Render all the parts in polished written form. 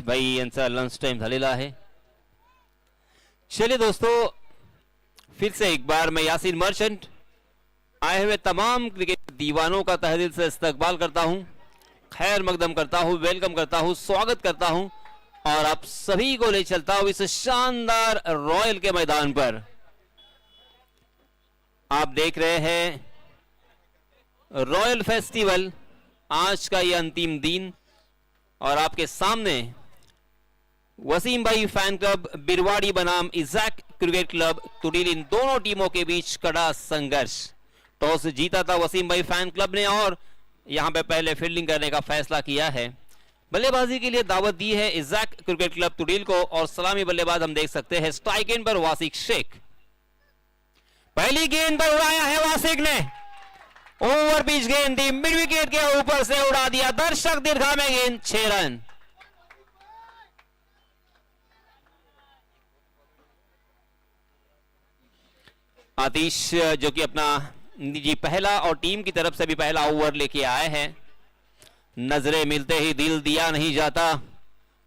भाई यांचा lunch time झालेला आहे. चलिए दोस्तों, फिर से एक बार मैं यासीन मर्चेंट आए हुए तमाम क्रिकेट दीवानों का तहे दिल से इस्तकबाल करता हूं, खैर मकदम करता हूं, वेलकम करता हूं, स्वागत करता हूं और आप सभी को ले चलता हूं इस शानदार रॉयल के मैदान पर. आप देख रहे हैं रॉयल फेस्टिवल, आज का यह अंतिम दिन और आपके सामने वसीम भाई फैन क्लब बिरवाड़ी बनाम इज़ैक क्रिकेट क्लब तुडील, इन दोनों टीमों के बीच कड़ा संघर्ष. टॉस जीता था वसीम भाई फैन क्लब ने और यहां पे पहले फील्डिंग करने का फैसला किया है. बल्लेबाजी के लिए दावत दी है इज़ैक क्रिकेट क्लब तुडील को और सलामी बल्लेबाज हम देख सकते हैं स्ट्राइक एंड पर वासिक शेख. पहली गेंद पर उड़ाया है वासिक ने, ओवर पिच गेंद थी, मिड विकेट के ऊपर से उड़ा दिया, दर्शक दीर्घा में गेंद, 6 रन. आतिश जो कि अपना निजी पहला और टीम की तरफ से भी पहला ओवर लेके आए हैं. नजरें मिलते ही दिल दिया नहीं जाता,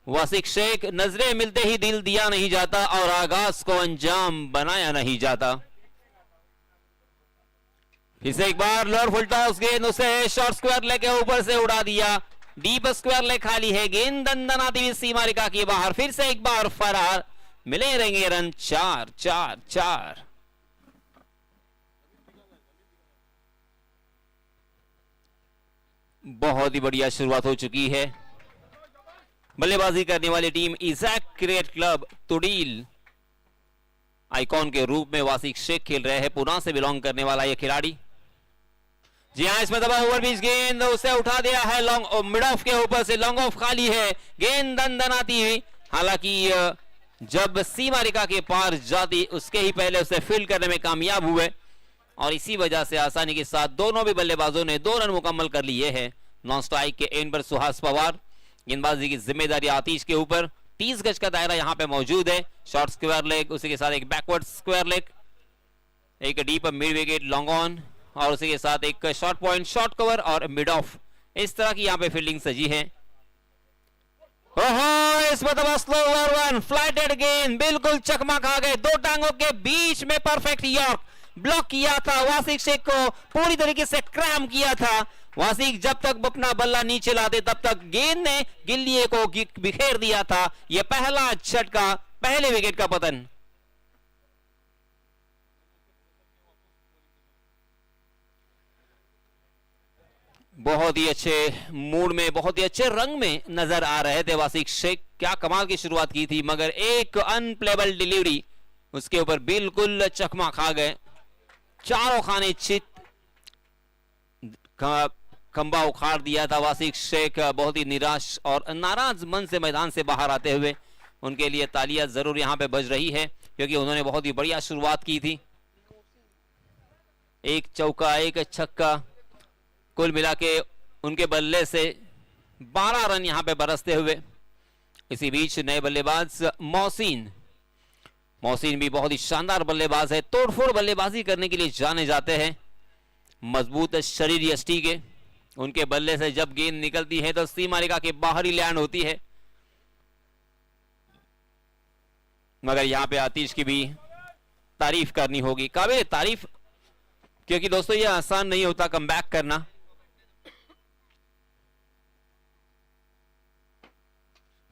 वासिक शेख, नजरें मिलते ही दिल दिया नहीं जाता और आगाज को अंजाम बनाया नहीं जाता. फिर से एक बार लोअर फुल टॉस गेंद, उसे शॉर्ट स्क्वायर लेग के ऊपर से उड़ा दिया, डीप स्क्वायर लेग खाली है, गेंद दंदनाती हुई सीमा रेखा के बाहर. फिर से एक बार फरार, मिले रहेंगे रन 4 4 4. बहुत ही बढ़िया शुरुआत हो चुकी है. बल्लेबाजी करने वाली टीम इज़ैक क्रिकेट क्लब तुडील, आइकॉन के रूप में वासिक शेख खेल रहे हैं, पुणे से बिलोंग करने वाला यह खिलाड़ी. जी हां, इसमें दबा ओवर पिच गेंद, उसे उठा दिया है लॉन्ग मिड ऑफ के ऊपर से, लॉन्ग ऑफ खाली है, गेंद दंदनाती हुई, हालांकि जब सीमा रेखा के पार जाती उसके ही पहले उसे फील्ड करने में कामयाब हुए और इसी वजह से आसानी के साथ दोनों भी बल्लेबाजों ने 2 रन मुकम्मल कर लिए हैं. नॉन स्ट्राइक के एंड पर सुहास पवार, गेंदबाजी की जिम्मेदारी आतिश के ऊपर. 30 गज का दायरा यहां पे मौजूद है. शॉर्ट स्क्वायर लेग, उसी के साथ एक बैकवर्ड स्क्वायर लेग, एक deep mid wicket long on और उसी के साथ एक शॉर्ट पॉइंट शॉर्ट कवर और मिड ऑफ. इस तरह की यहां पे फील्डिंग सजी है. ओहो, इसमें दबा स्लो ओवर वन, फ्लाइटेड गेंद, बिल्कुल चकमा खा गए, 2 टांगों के बीच में परफेक्ट यॉर्क, ब्लॉक किया था वासिक शेख को, पूरी तरीके से क्रैम किया था. वासिक जब तक अपना बल्ला नीचे लाते तब तक गेंद ने गिल्लिए को बिखेर दिया था. यह पहला झटका, पहले विकेट का पतन. बहुत ही अच्छे मूड में, बहुत ही अच्छे रंग में नजर आ रहे थे वासिक शेख. क्या कमाल की शुरुआत की थी, मगर एक अनप्लेबल डिलीवरी उसके ऊपर बिल्कुल चकमा खा गए. चारों खाने चित, खंबा उखाड़ दिया था वासिक शेख. बहुत ही निराश और नाराज मन से मैदान से बाहर आते हुए. उनके लिए तालियां जरूर यहां पे बज रही है क्योंकि उन्होंने बहुत ही बढ़िया शुरुआत की थी. एक चौका, एक छक्का, कुल मिला के उनके बल्ले से 12 रन यहां पे बरसते हुए. इसी बीच नए बल्लेबाज मोहसिन भी बहुत ही शानदार बल्लेबाज है, तोड़फोड़ बल्लेबाजी करने के लिए जाने जाते हैं. मजबूत शरीर यष्टि के, उनके बल्ले से जब गेंद निकलती है तो सीमा रेखा के बाहर ही लैंड होती है. मगर यहां पे आतिश की भी तारीफ करनी होगी, काबिल तारीफ, क्योंकि दोस्तों ये आसान नहीं होता कमबैक करना.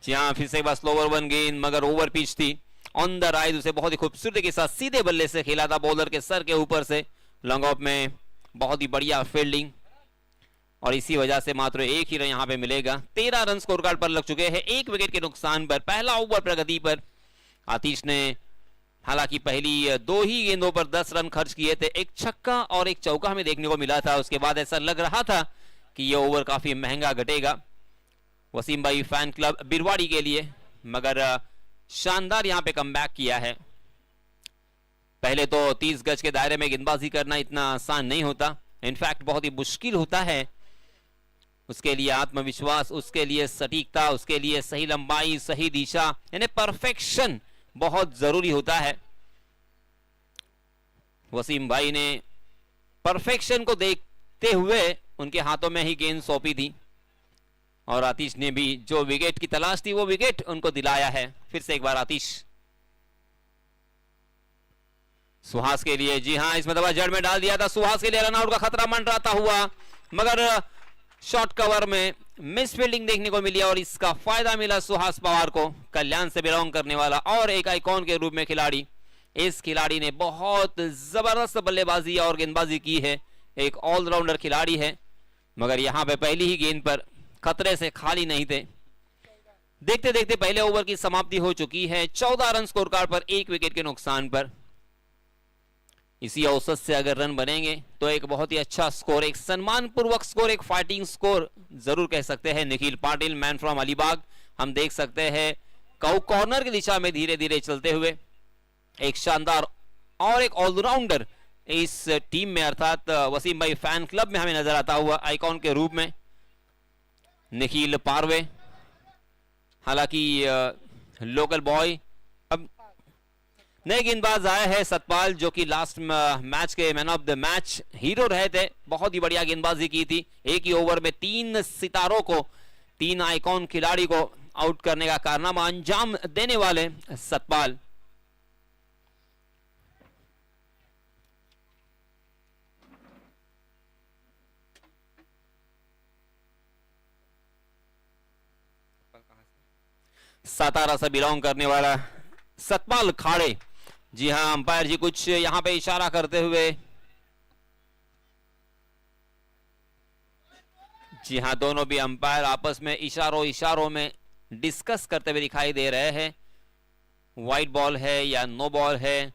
जी हां, फिर से एक बार स्लोवर वन गेंद, मगर ओवर पिच थी, ऑन द राइज, उसे बहुत ही खूबसूरती के साथ सीधे बल्ले से खेला था, बॉलर के सर के ऊपर से. लॉन्ग ऑफ में बहुत ही बढ़िया फील्डिंग और इसी वजह से मात्र 1 ही रन यहां पे मिलेगा. 13 रन स्कोर कार्ड पर लग चुके हैं 1 विकेट के नुकसान पर. पहला ओवर प्रगति पर आतिश ने हालांकि पहली 2 ही गेंदों पर 10 रन खर्च किए थे. एक छक्का और एक चौका हमें देखने को मिला था. उसके बाद ऐसा लग रहा था कि यह ओवर काफी महंगा घटेगा वसीम भाई फैन क्लब बिरवाड़ी के लिए, मगर शानदार यहां पे कमबैक किया है. पहले तो 30 गज के दायरे में गेंदबाजी करना इतना आसान नहीं होता, इनफैक्ट बहुत ही मुश्किल होता है. उसके लिए आत्मविश्वास, उसके लिए सटीकता, उसके लिए सही लंबाई, सही दिशा, यानी परफेक्शन बहुत जरूरी होता है. वसीम भाई ने परफेक्शन को देखते हुए उनके हाथों में ही गेंद सौंपी थी और आतिश ने भी जो विकेट की तलाश थी वो विकेट उनको दिलाया है। फिर से एक बार आतिश सुहास के लिए, जी हां, इसमें दबा जड़ में डाल दिया था। सुहास के लिए रनआउट का खतरा मंडराता हुआ, मगर शॉर्ट कवर में मिस फील्डिंग देखने को मिली और इसका फायदा मिला सुहास पवार को, कल्याण से बिलोंग करने वाला और एक आइकॉन के रूप में खिलाड़ी। इस खिलाड़ी ने बहुत जबरदस्त बल्लेबाजी और गेंदबाजी की है, एक ऑलराउंडर खिलाड़ी है, मगर यहां पे पहली ही गेंद पर खतरे से खाली नहीं थे। देखते देखते पहले ओवर की समाप्ति हो चुकी है, 14 रन स्कोर कार्ड पर, 1 विकेट के नुकसान पर। इसी औसत से अगर रन बनेंगे तो एक बहुत ही अच्छा स्कोर, एक सम्मानपूर्वक स्कोर, एक फाइटिंग स्कोर जरूर कह सकते हैं। निखिल पाटिल, मैन फ्रॉम अलीबाग, हम देख सकते हैं कॉर्नर की दिशा में धीरे धीरे चलते हुए एक शानदार और एक ऑलराउंडर इस टीम में अर्थात वसीम भाई फैन क्लब में हमें नजर आता हुआ आइकॉन के रूप में निखिल पारवे। हालांकि लोकल बॉय, अब नए गेंदबाज आए हैं सतपाल, जो कि लास्ट मैच के man of the match hero रहे थे, बहुत ही बढ़िया गेंदबाजी की थी। एक ही ओवर में 3 सितारों को, 3 आइकॉन खिलाड़ी को आउट करने का कारनामा अंजाम देने वाले सतपाल। सातारा से बिलोंग करने वाला सतपाल खाड़े, जी हां, अंपायर जी कुछ यहां पे इशारा करते हुए, जी हां, दोनों भी अंपायर आपस में इशारों में डिस्कस करते हुए दिखाई दे रहे हैं। वाइट बॉल है या नो बॉल है,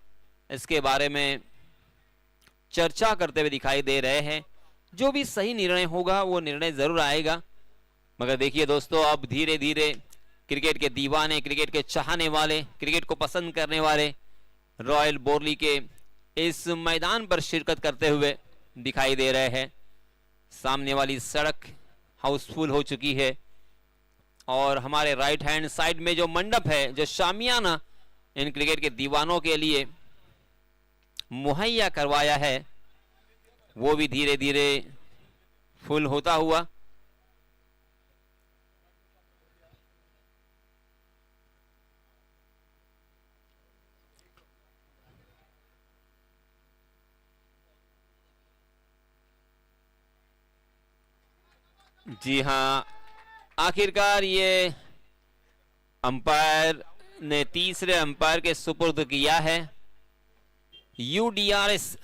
इसके बारे में चर्चा करते हुए दिखाई दे रहे हैं। जो भी सही निर्णय होगा वो निर्णय जरूर आएगा। मगर देखिए दोस्तों, अब धीरे धीरे क्रिकेट के दीवाने, क्रिकेट के चाहने वाले, क्रिकेट को पसंद करने वाले रॉयल बोरली के इस मैदान पर शिरकत करते हुए दिखाई दे रहे हैं। सामने वाली सड़क हाउसफुल हो चुकी है और हमारे राइट हैंड साइड में जो मंडप है, जो शामियाना इन क्रिकेट के दीवानों के लिए मुहैया करवाया है, वो भी धीरे धीरे फुल होता हुआ। जी हां, आखिरकार ये अंपायर ने तीसरे अंपायर के सुपुर्द किया है। यूडीआरएस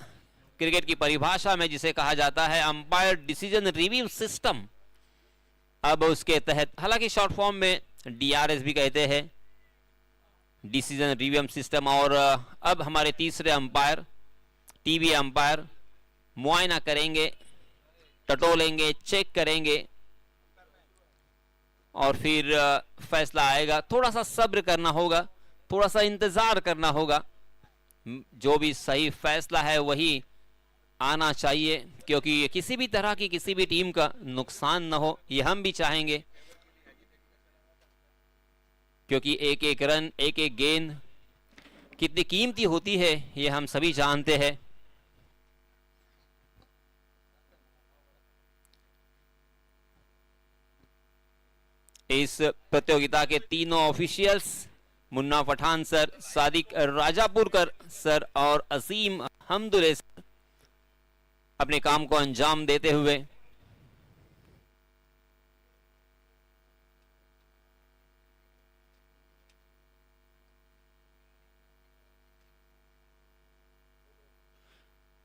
क्रिकेट की परिभाषा में जिसे कहा जाता है अंपायर डिसीजन रिव्यू सिस्टम, अब उसके तहत, हालांकि शॉर्ट फॉर्म में डीआरएस भी कहते हैं, डिसीजन रिव्यू सिस्टम। और अब हमारे तीसरे अंपायर, टीवी अंपायर मुआयना करेंगे, टटोलेंगे, चेक करेंगे और फिर फैसला आएगा। थोड़ा सा सब्र करना होगा, थोड़ा सा इंतजार करना होगा, जो भी सही फैसला है वही आना चाहिए, क्योंकि किसी भी तरह की किसी भी टीम का नुकसान न हो, ये हम भी चाहेंगे, क्योंकि एक एक रन, एक एक गेंद कितनी कीमती होती है ये हम सभी जानते हैं। इस प्रतियोगिता के तीनों officials, Munna Pathan sir, Sadiq Rajapurkar sir और असीम हमदुले सर, अपने काम को अंजाम देते हुए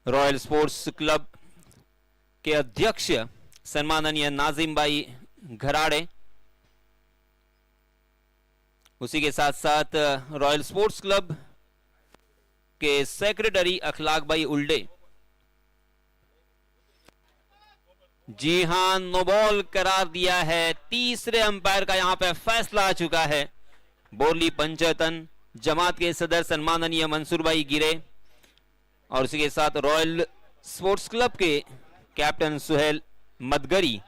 रॉयल स्पोर्ट्स क्लब के अध्यक्ष सम्माननीय नाजिम भाई घराड़े, उसी के साथ साथ रॉयल स्पोर्ट्स क्लब के सेक्रेटरी अखलाक भाई उल्डे, जी हां, नो बॉल करार दिया है। तीसरे अंपायर का यहां पे फैसला आ चुका है। बोरली पंचायतन जमात के सदर सम्माननीय मंसूर भाई गिरे और उसी के साथ रॉयल स्पोर्ट्स क्लब के कैप्टन सुहेल मदगरी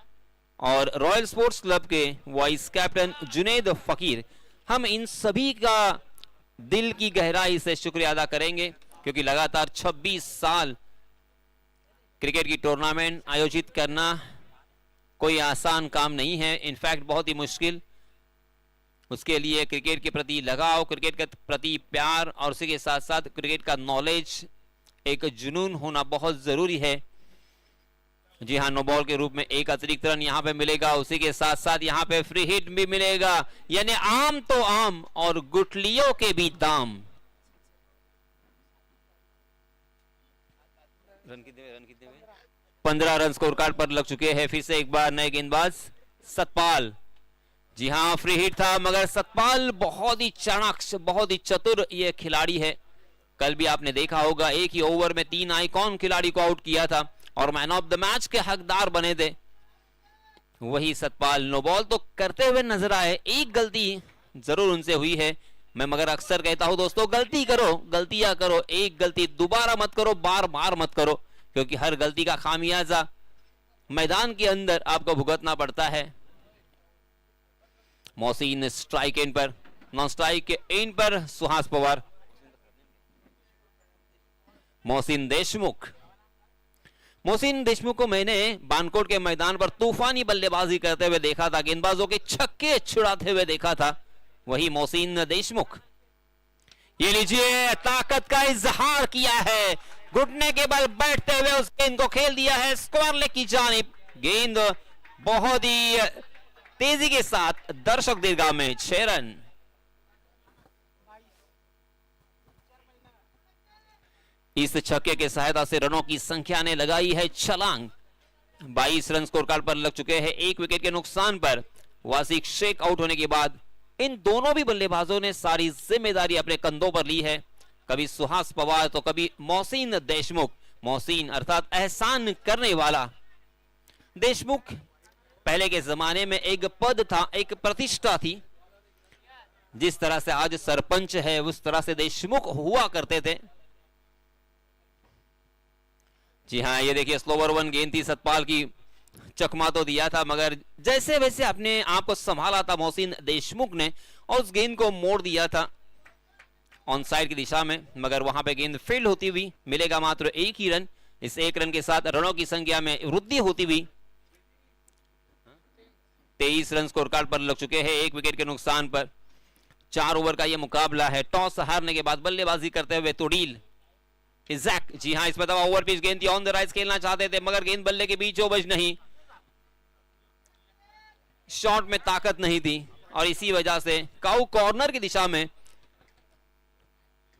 और रॉयल स्पोर्ट्स क्लब के वाइस कैप्टन जुनेद फकीर, हम इन सभी का दिल की गहराई से शुक्रिया अदा करेंगे, क्योंकि लगातार 26 साल क्रिकेट की टूर्नामेंट आयोजित करना कोई आसान काम नहीं है, इनफैक्ट बहुत ही मुश्किल। उसके लिए क्रिकेट के प्रति लगाव, क्रिकेट के प्रति प्यार और उसी के साथ साथ क्रिकेट का नॉलेज, एक जुनून होना बहुत जरूरी है। जी हाँ, नो बॉल के रूप में एक अतिरिक्त रन यहाँ पे मिलेगा, उसी के साथ साथ यहाँ पे फ्री हिट भी मिलेगा, यानी आम तो आम और गुठलियों के भी दाम। रन कितने में 15 रन स्कोर कार्ड पर लग चुके हैं। फिर से एक बार नए गेंदबाज सतपाल। जी हाँ, फ्री हिट था, मगर सतपाल बहुत ही चाणाक्ष, बहुत ही चतुर ये खिलाड़ी है। कल भी आपने देखा होगा, एक ही ओवर में 3 आइकॉन खिलाड़ी को आउट किया था और मैन ऑफ द मैच के हकदार बने थे वही सतपाल। नो बॉल तो करते हुए नजर आए, एक गलती जरूर उनसे हुई है। मैं मगर अक्सर कहता हूं दोस्तों, गलती करो, गलतियां करो, एक गलती दोबारा मत करो, बार बार मत करो, क्योंकि हर गलती का खामियाजा मैदान के अंदर आपको भुगतना पड़ता है। मोहसिन स्ट्राइक एंड पर, नॉन स्ट्राइक के एंड पर सुहास पवार। मोहसिन देशमुख को मैंने बानकोट के मैदान पर तूफानी बल्लेबाजी करते हुए देखा था, गेंदबाजों के छक्के छुड़ाते हुए देखा था, वही मोहसिन देशमुख। ये लीजिए, ताकत का इजहार किया है, घुटने के बल बैठते हुए उस गेंद को खेल दिया है स्क्वायर लेग की जानिब। गेंद बहुत ही तेजी के साथ दर्शक दीर्घा में 6 रन। इस छक्के के सहायता से रनों की संख्या ने लगाई है छलांग। 22 रन स्कोर कार्ड पर लग चुके हैं। एक विकेट के नुकसान पर वासिक शेख आउट होने के बाद इन दोनों भी बल्लेबाजों ने सारी जिम्मेदारी अपने कंधों पर ली है, कभी सुहास पवार तो कभी मोहसिन देशमुख। मोहसिन अर्थात एहसान करने वाला। देशमुख पहले के जमाने में एक पद था, एक प्रतिष्ठा थी। जिस तरह से आज सरपंच है उस तरह से देशमुख हुआ करते थे। जी हाँ, ये देखिए स्लोवर 1 गेंद थी, सतपाल की चकमा तो दिया था, मगर जैसे वैसे अपने आप को संभाला था मोहसिन देशमुख ने और उस गेंद को मोड़ दिया था ऑन साइड की दिशा में, मगर वहां पे गेंद फील्ड होती हुई मिलेगा मात्र 1 ही रन। इस 1 रन के साथ रनों की संख्या में वृद्धि होती हुई 23 रन स्कोर कार्ड पर लग चुके हैं। 1 विकेट के नुकसान पर 4 ओवर का यह मुकाबला है। टॉस हारने के बाद बल्लेबाजी करते हुए तुडील इज़ैक। जी हाँ, इसमें दबा ओवर पिच गेंद थी, ऑन द राइज खेलना चाहते थे, मगर गेंद बल्ले के बीचों बीच नहीं, शॉट में ताकत नहीं थी और इसी वजह से काउ कॉर्नर की दिशा में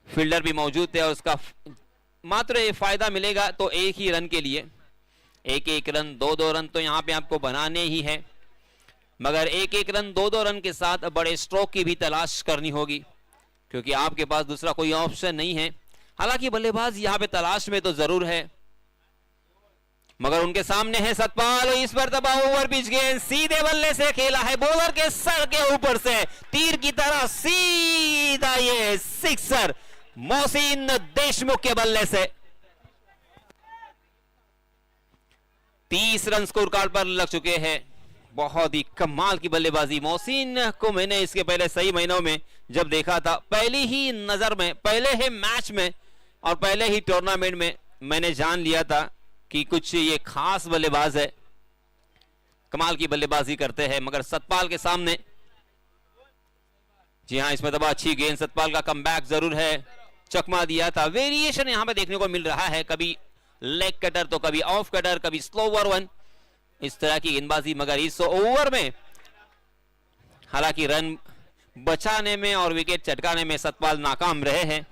फील्डर भी मौजूद थे और उसका मात्र फायदा मिलेगा तो 1 ही रन के लिए। 1-1 रन, 2-2 रन तो यहां पे आपको बनाने ही है, मगर 1-1 रन 2-2 रन के साथ बड़े स्ट्रोक की भी तलाश करनी होगी, क्योंकि आपके पास दूसरा कोई ऑप्शन नहीं है। हालांकि बल्लेबाज यहां पे तलाश में तो जरूर है, मगर उनके सामने है सतपाल। इस पर दबा ओवर पिच गेंद सीधे बल्ले से खेला है, बॉलर के सर के ऊपर से तीर की तरह सीधा ये सिक्सर मोहसिन देशमुख के बल्ले से। 30 रन स्कोर कार्ड पर लग चुके हैं। बहुत ही कमाल की बल्लेबाजी। मोहसिन को मैंने इसके पहले सही महीनों में जब देखा था, पहली ही नजर में, पहले ही मैच में और पहले ही टूर्नामेंट में मैंने जान लिया था कि कुछ ये खास बल्लेबाज है, कमाल की बल्लेबाजी करते हैं। मगर सतपाल के सामने, जी हां, इसमें दबा अच्छी गेंद, सतपाल का कमबैक जरूर है, चकमा दिया था। वेरिएशन यहां पे देखने को मिल रहा है, कभी लेग कटर तो कभी ऑफ कटर, कभी स्लोवर 1, इस तरह की गेंदबाजी। मगर इस ओवर में हालांकि रन बचाने में और विकेट चटकाने में सतपाल नाकाम रहे हैं।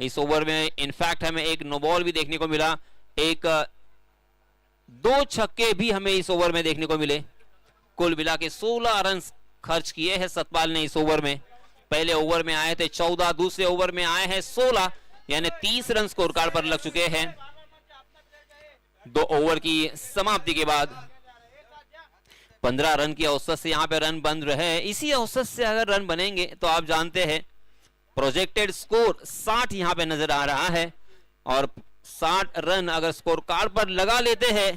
इस ओवर में इनफैक्ट हमें एक नो बॉल भी देखने को मिला, 2 छक्के भी हमें इस ओवर में देखने को मिले। कुल मिला के 16 रन खर्च किए हैं सतपाल ने इस ओवर में। पहले ओवर में आए थे 14, दूसरे ओवर में आए हैं 16, यानी 30 रन स्कोर कार्ड पर लग चुके हैं। 2 ओवर की समाप्ति के बाद 15 रन की औसत से यहां पे रन बन रहे हैं। इसी औसत से अगर रन बनेंगे तो आप जानते हैं प्रोजेक्टेड स्कोर 60 यहां पे नजर आ रहा है, और 60 रन अगर स्कोर कार्ड पर लगा लेते हैं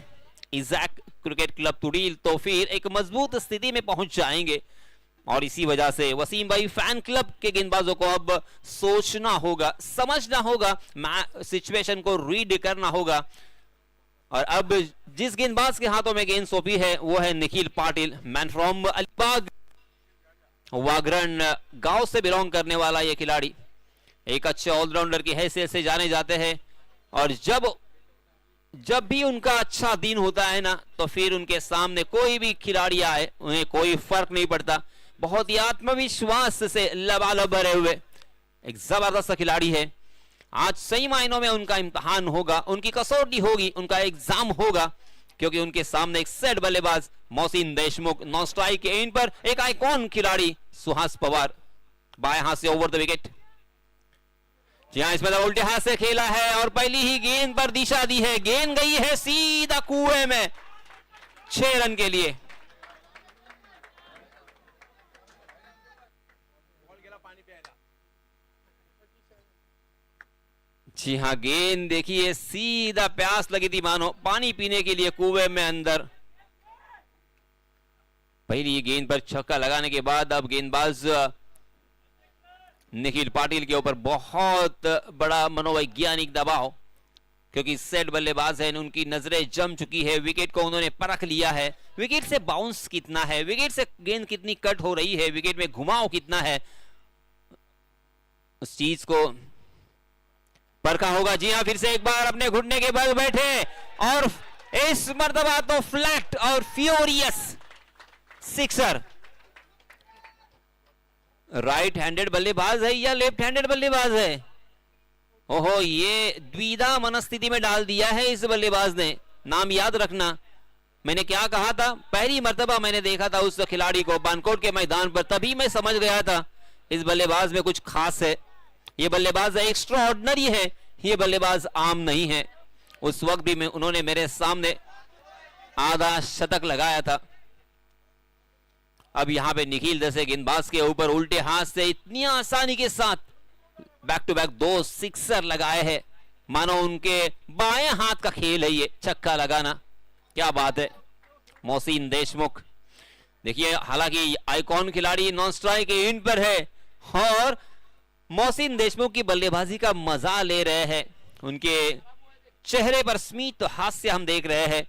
इज़ैक क्रिकेट क्लब तुडील, तो फिर एक मजबूत स्थिति में पहुंच जाएंगे। और इसी वजह से वसीम भाई फैन क्लब के गेंदबाजों को अब सोचना होगा, समझना होगा, सिचुएशन को रीड करना होगा। और अब जिस गेंदबाज के हाथों में गेंद सौंपी है वो है निखिल पाटिल, मैन फ्रॉम अलीबाग, वागरन गांव से बिलोंग करने वाला ये खिलाड़ी एक अच्छे ऑलराउंडर की हैसियत से जाने जाते हैं। और जब भी उनका अच्छा दिन होता है ना, तो फिर उनके सामने कोई भी खिलाड़ी आए उन्हें कोई फर्क नहीं पड़ता। बहुत ही आत्मविश्वास से लबालब भरे हुए एक जबरदस्त खिलाड़ी है। आज सही मायनों में उनका इम्तिहान होगा, उनकी कसौटी होगी, उनका एग्जाम होगा, क्योंकि उनके सामने एक सेट बल्लेबाज मोहसिन देशमुख, नॉन स्ट्राइक के एंड पर एक आइकॉन खिलाड़ी सुहास पवार, बाएं हाथ से ओवर द विकेट। जी हाँ, इसमें उल्टे हाथ से खेला है और पहली ही गेंद पर दिशा दी है, गेंद गई है सीधा कुएं में 6 रन के लिए। जी हाँ, गेंद देखिए सीधा प्यास लगी थी मानो पानी पीने के लिए कुएं में अंदर। पहली गेंद पर छक्का लगाने के बाद अब गेंदबाज निखिल पाटिल के ऊपर बहुत बड़ा मनोवैज्ञानिक दबाव, क्योंकि सेट बल्लेबाज है, उनकी नजरें जम चुकी है, विकेट को उन्होंने परख लिया है, विकेट से बाउंस कितना है, विकेट से गेंद कितनी कट हो रही है, विकेट में घुमाव कितना है, उस चीज को परखा होगा। जी हाँ, फिर से एक बार अपने घुटने के बल बैठे और इस मर्तबा तो फ्लैट और फ्यूरियस सिक्सर। राइट हैंडेड बल्लेबाज है या लेफ्ट हैंडेड बल्लेबाज है? ओहो, ये द्विधा मनस्थिति में डाल दिया है इस बल्लेबाज ने। नाम याद रखना, मैंने क्या कहा था, पहली मर्तबा मैंने देखा था उस खिलाड़ी को बानकोट के मैदान पर, तभी मैं समझ गया था इस बल्लेबाज में कुछ खास है। ये बल्लेबाज एक्स्ट्रा ऑर्डिनरी है, ये बल्लेबाज आम नहीं है। उस वक्त भी उन्होंने मेरे सामने आधा शतक लगाया था। अब यहां पे निखिल जैसे गेंदबाज के ऊपर उल्टे हाथ से इतनी आसानी के साथ बैक टू बैक 2 सिक्सर लगाए हैं, मानो उनके बाएं हाथ का खेल है ये छक्का लगाना। क्या बात है। मोहसिन देशमुख देखिए, हालांकि आइकॉन खिलाड़ी नॉन स्ट्राइक के एंड पर है और मोहसिन देशमुख की बल्लेबाजी का मजा ले रहे हैं। उनके चेहरे पर स्मित हास्य हम देख रहे हैं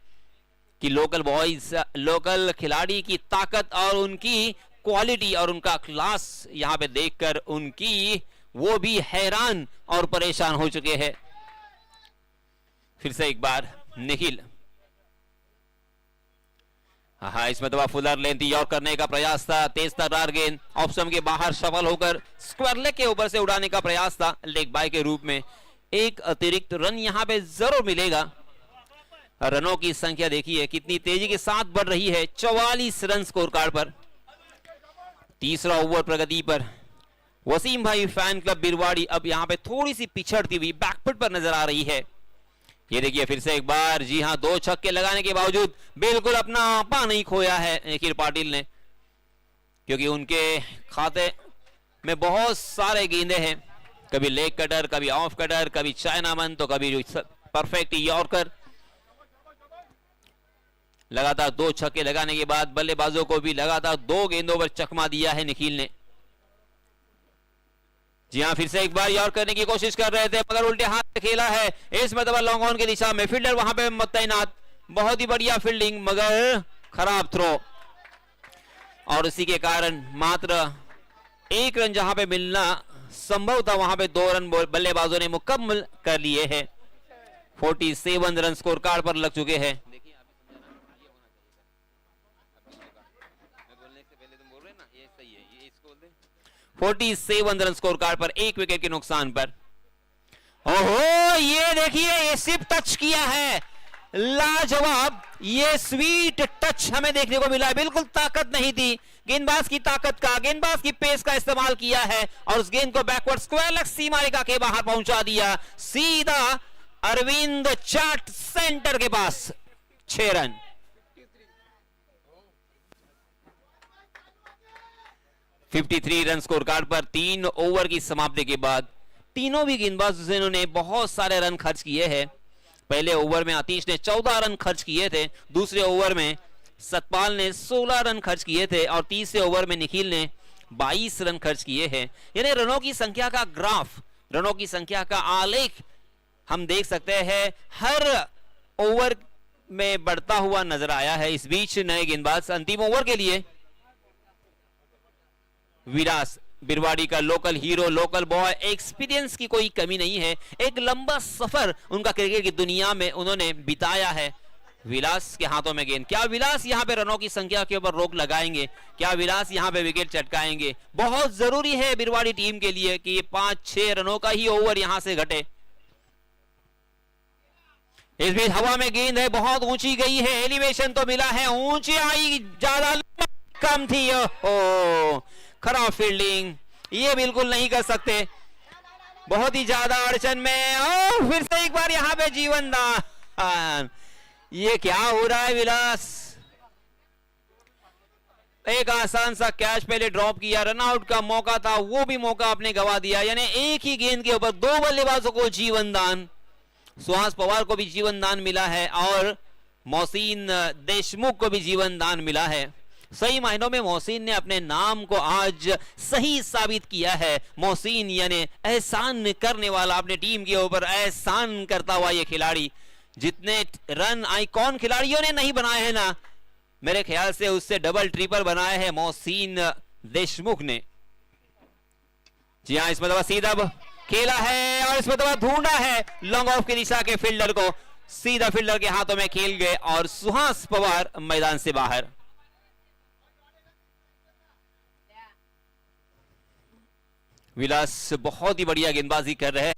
कि लोकल बॉयज, लोकल खिलाड़ी की ताकत और उनकी क्वालिटी और उनका क्लास यहां पे देखकर उनकी वो भी हैरान और परेशान हो चुके हैं। फिर से एक बार निखिल, हाँ, इसमें दबा फुलर लेंथी और करने का प्रयास था, तेज तर्रार गेंद ऑप्शन के बाहर सफल होकर स्क्वायर लेग के ऊपर से उड़ाने का प्रयास था लेग बाय के रूप में। एक अतिरिक्त रन यहां पे जरूर मिलेगा। रनों की संख्या देखिए कितनी तेजी के साथ बढ़ रही है, 44 रन स्कोर कार्ड पर। तीसरा ओवर प्रगति पर वसीम भाई फैन क्लब बिरवाड़ी अब यहां पे थोड़ी सी पिछड़ती हुई बैकफुट पर नजर आ रही है। ये देखिए फिर से एक बार, जी हां, 2 छक्के लगाने के बावजूद बिल्कुल अपना आपा नहीं खोया है निखिल पाटिल ने, क्योंकि उनके खाते में बहुत सारे गेंदे हैं, कभी लेग कटर, कभी ऑफ कटर, कभी चाइनामन, तो कभी परफेक्ट यॉर्कर। लगातार 2 छक्के लगाने के बाद बल्लेबाजों को भी लगातार 2 गेंदों पर चकमा दिया है निखिल ने। जी हां, फिर से एक बार यॉर्क करने की कोशिश कर रहे थे मगर उल्टे हाथ से खेला है, इस मतलब लॉन्ग ऑन की दिशा में फील्डर वहां पे तैनात, बहुत ही बढ़िया फील्डिंग मगर खराब थ्रो, और इसी के कारण मात्र 1 रन जहां पे मिलना संभव था वहां पे 2 रन बल्लेबाजों ने मुकम्मल कर लिए हैं। 47 रन स्कोर कार्ड पर लग चुके हैं। 47 रन स्कोर कार्ड पर 1 विकेट के नुकसान पर। ओहो, ये देखिए, ये सिर्फ टच किया है, लाजवाब, ये स्वीट टच हमें देखने को मिला है। बिल्कुल ताकत नहीं थी, गेंदबाज की ताकत का, गेंदबाज की पेस का इस्तेमाल किया है और उस गेंद को बैकवर्ड स्क्वायर लेग सीमा रेखा के बाहर पहुंचा दिया, सीधा अरविंद चाट सेंटर के पास। 6 रन। (53) रन स्कोर कार्ड पर 3 ओवर की समाप्ति के बाद तीनों भी गेंदबाजों ने बहुत सारे रन खर्च किए हैं। पहले ओवर में आतिश ने 14 रन खर्च किए थे, दूसरे ओवर में सतपाल ने 16 रन खर्च किए थे और तीसरे ओवर में निखिल ने 22 रन खर्च किए हैं। यानी रनों की संख्या का ग्राफ, रनों की संख्या का आलेख हम देख सकते हैं। हर ओवर में बढ़ता हुआ नजर आया है। इस बीच नए गेंदबाज अंतिम ओवर के लिए विलास, बिरवाड़ी का local hero, local boy, experience की कोई कमी नहीं है। एक लंबा सफर उनका क्रिकेट की दुनिया में उन्होंने बिताया है। विलास के हाथों में गेंद, क्या विलास यहां पे रनों की संख्या के ऊपर रोक लगाएंगे? क्या विलास यहां पे विकेट चटकाएंगे? बहुत जरूरी है बिरवाड़ी टीम के लिए कि ये 5-6 रनों का ही ओवर यहां से घटे। इस बीच हवा में गेंद है, बहुत ऊंची गई है, एलिवेशन तो मिला है, ऊंची आई, ज्यादा कम थी। ओह, खराब फील्डिंग, ये बिल्कुल नहीं कर सकते, बहुत ही ज्यादा अड़चन में। और फिर से एक बार यहां पे जीवन दान, ये क्या हो रहा है विलास? एक आसान सा कैच पहले ड्रॉप किया, रनआउट का मौका था, वो भी मौका आपने गवा दिया। यानी एक ही गेंद के ऊपर 2 बल्लेबाजों को जीवन दान। सुहास पवार को भी जीवन दान मिला है और मोहसिन देशमुख को भी जीवन दान मिला है। सही मायनों में मोहसिन ने अपने नाम को आज सही साबित किया है। मोहसिन यानी एहसान करने वाला, अपने टीम के ऊपर एहसान करता हुआ ये खिलाड़ी। जितने रन आइकॉन खिलाड़ियों ने नहीं बनाए हैं ना, मेरे ख्याल से उससे डबल ट्रिपल बनाए हैं मोहसिन देशमुख ने। जी हाँ, इसमें तो सीधा खेला है और इसमें तो ढूंढा है लॉन्ग ऑफ की दिशा के फील्डर को, सीधा फील्डर के हाथों में खेल गए और सुहास पवार मैदान से बाहर। विलास बहुत ही बढ़िया गेंदबाजी कर रहे हैं।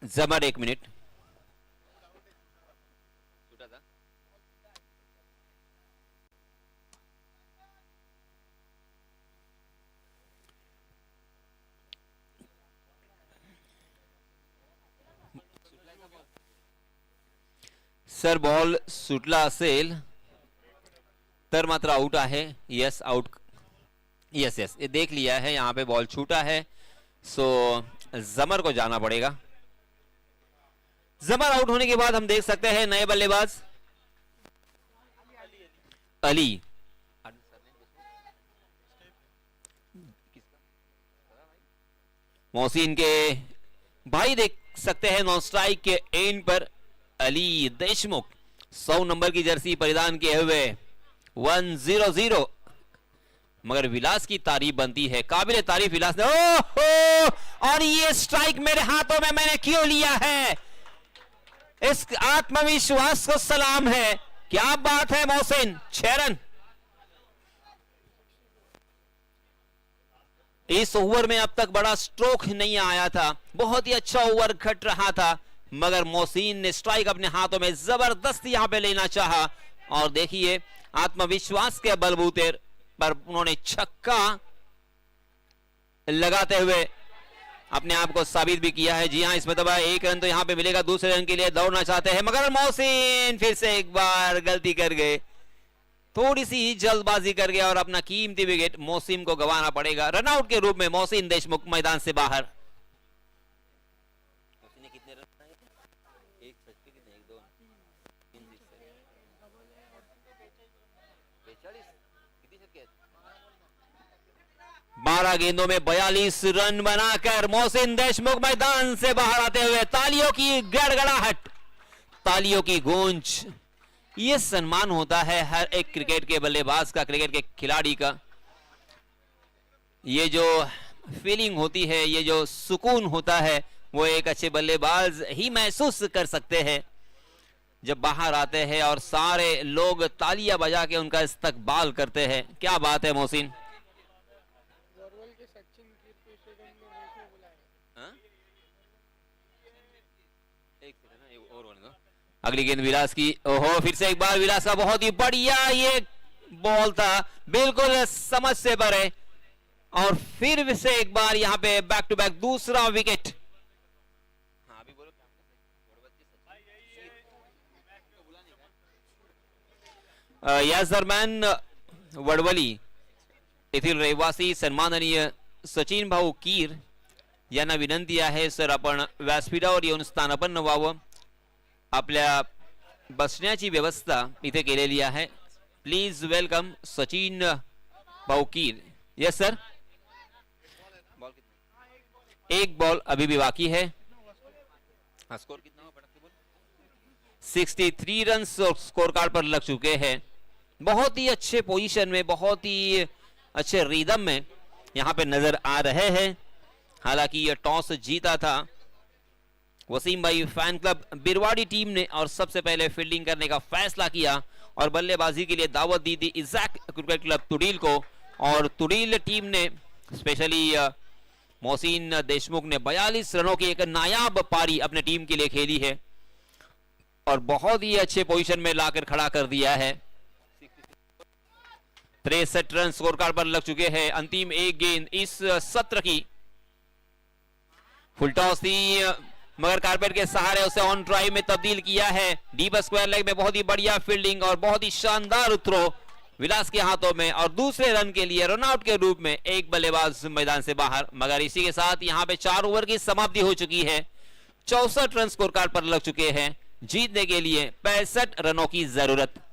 जमर 1 मिनट। सर बॉल सुटला असेल तर मात्र आउट आहे। यस आउट, यस यस, ये देख लिया है, यहां पे बॉल छूटा है, सो जमर को जाना पड़ेगा। जमर आउट होने के बाद हम देख सकते हैं नए बल्लेबाज अली। मोहसिन के भाई देख सकते हैं नॉन स्ट्राइक के एंड पर अली देशमुख 100 नंबर की जर्सी परिधान किए हुए 1-0-0। मगर विलास की तारीफ बनती है, काबिल तारीफ विलास ने। ओहो, और ये स्ट्राइक मेरे हाथों में मैंने क्यों लिया है? इस आत्मविश्वास को सलाम है, क्या बात है मोहसिन। 6 रन इस ओवर में अब तक बड़ा स्ट्रोक नहीं आया था, बहुत ही अच्छा ओवर घट रहा था, मगर मोहसिन ने स्ट्राइक अपने हाथों में जबरदस्त यहां पे लेना चाहा और देखिए आत्मविश्वास के बलबूते पर उन्होंने छक्का लगाते हुए अपने आप को साबित भी किया है। जी हां, इसमें तो 1 रन तो यहां पे मिलेगा, दूसरे रन के लिए दौड़ना चाहते हैं, मगर मोहसिन फिर से एक बार गलती कर गए, थोड़ी सी जल्दबाजी कर गया और अपना कीमती विकेट मोहसिन को गंवाना पड़ेगा। रनआउट के रूप में मोहसिन देशमुख मैदान से बाहर। कितने रन बनाए? 1 छक्के कितने? 1 2 3 42 कितने छक्के? 12 गेंदों में 42 रन बनाकर मोहसिन देशमुख मैदान से बाहर आते हुए तालियों की गड़गड़ाहट, तालियों की गूंज। ये सम्मान होता है हर एक क्रिकेट के बल्लेबाज का, क्रिकेट के खिलाड़ी का। ये जो फीलिंग होती है, ये जो सुकून होता है, वो एक अच्छे बल्लेबाज ही महसूस कर सकते हैं जब बाहर आते हैं और सारे लोग तालियां बजा के उनका इस्तकबाल करते हैं। क्या बात है मोहसिन। अगली गेंद विलास की। ओहो, फिर से एक बार विलास का बहुत ही बढ़िया ये बॉल था, बिल्कुल समझ से परे, और फिर से एक बार यहां पे बैक टू बैक दूसरा विकेट। याच दरम्यान वडवली येथील रहिवासी सन्माननीय सचिन भाऊ कीर यांना विनंती आहे, सर आपण व्यासपीठावर येऊन स्थानापन्न व्हावं। आपल्या बसण्याची व्यवस्था इथे केलेली आहे, प्लीज वेलकम सचिन भाऊ कीर। यस सर, एक बॉल अभी भी बाकी है। हाँ, स्कोर कितना हुआ फटाक से बोल। 63 रन स्कोर कार्ड पर लग चुके हैं। बहुत ही अच्छे पोजीशन में, बहुत ही अच्छे रिदम में यहाँ पे नजर आ रहे हैं। हालांकि ये टॉस जीता था वसीम भाई फैन क्लब बिरवाड़ी टीम ने और सबसे पहले फील्डिंग करने का फैसला किया और बल्लेबाजी के लिए दावत दी थी इज़ाक क्रिकेट क्लब तुड़ील को। और तुड़ील टीम ने स्पेशली मोहसिन देशमुख ने 42 रनों की एक नायाब पारी अपने टीम के लिए खेली है और बहुत ही अच्छे पोजीशन में लाकर खड़ा कर दिया है। 63 रन स्कोर कार्ड पर लग चुके हैं। अंतिम एक गेंद इस सत्र की। फुल टॉस थी मगर कारपेट के सहारे उसे ऑन ड्राइव में तब्दील किया है। डीप स्क्वायर लेग में बहुत ही बढ़िया फील्डिंग और बहुत ही शानदार थ्रो विलास के हाथों में और दूसरे रन के लिए रन आउट के रूप में एक बल्लेबाज मैदान से बाहर। मगर इसी के साथ यहां पे 4 ओवर की समाप्ति हो चुकी है। 64 रन स्कोर कार्ड पर लग चुके हैं। जीतने के लिए 65 रनों की जरूरत।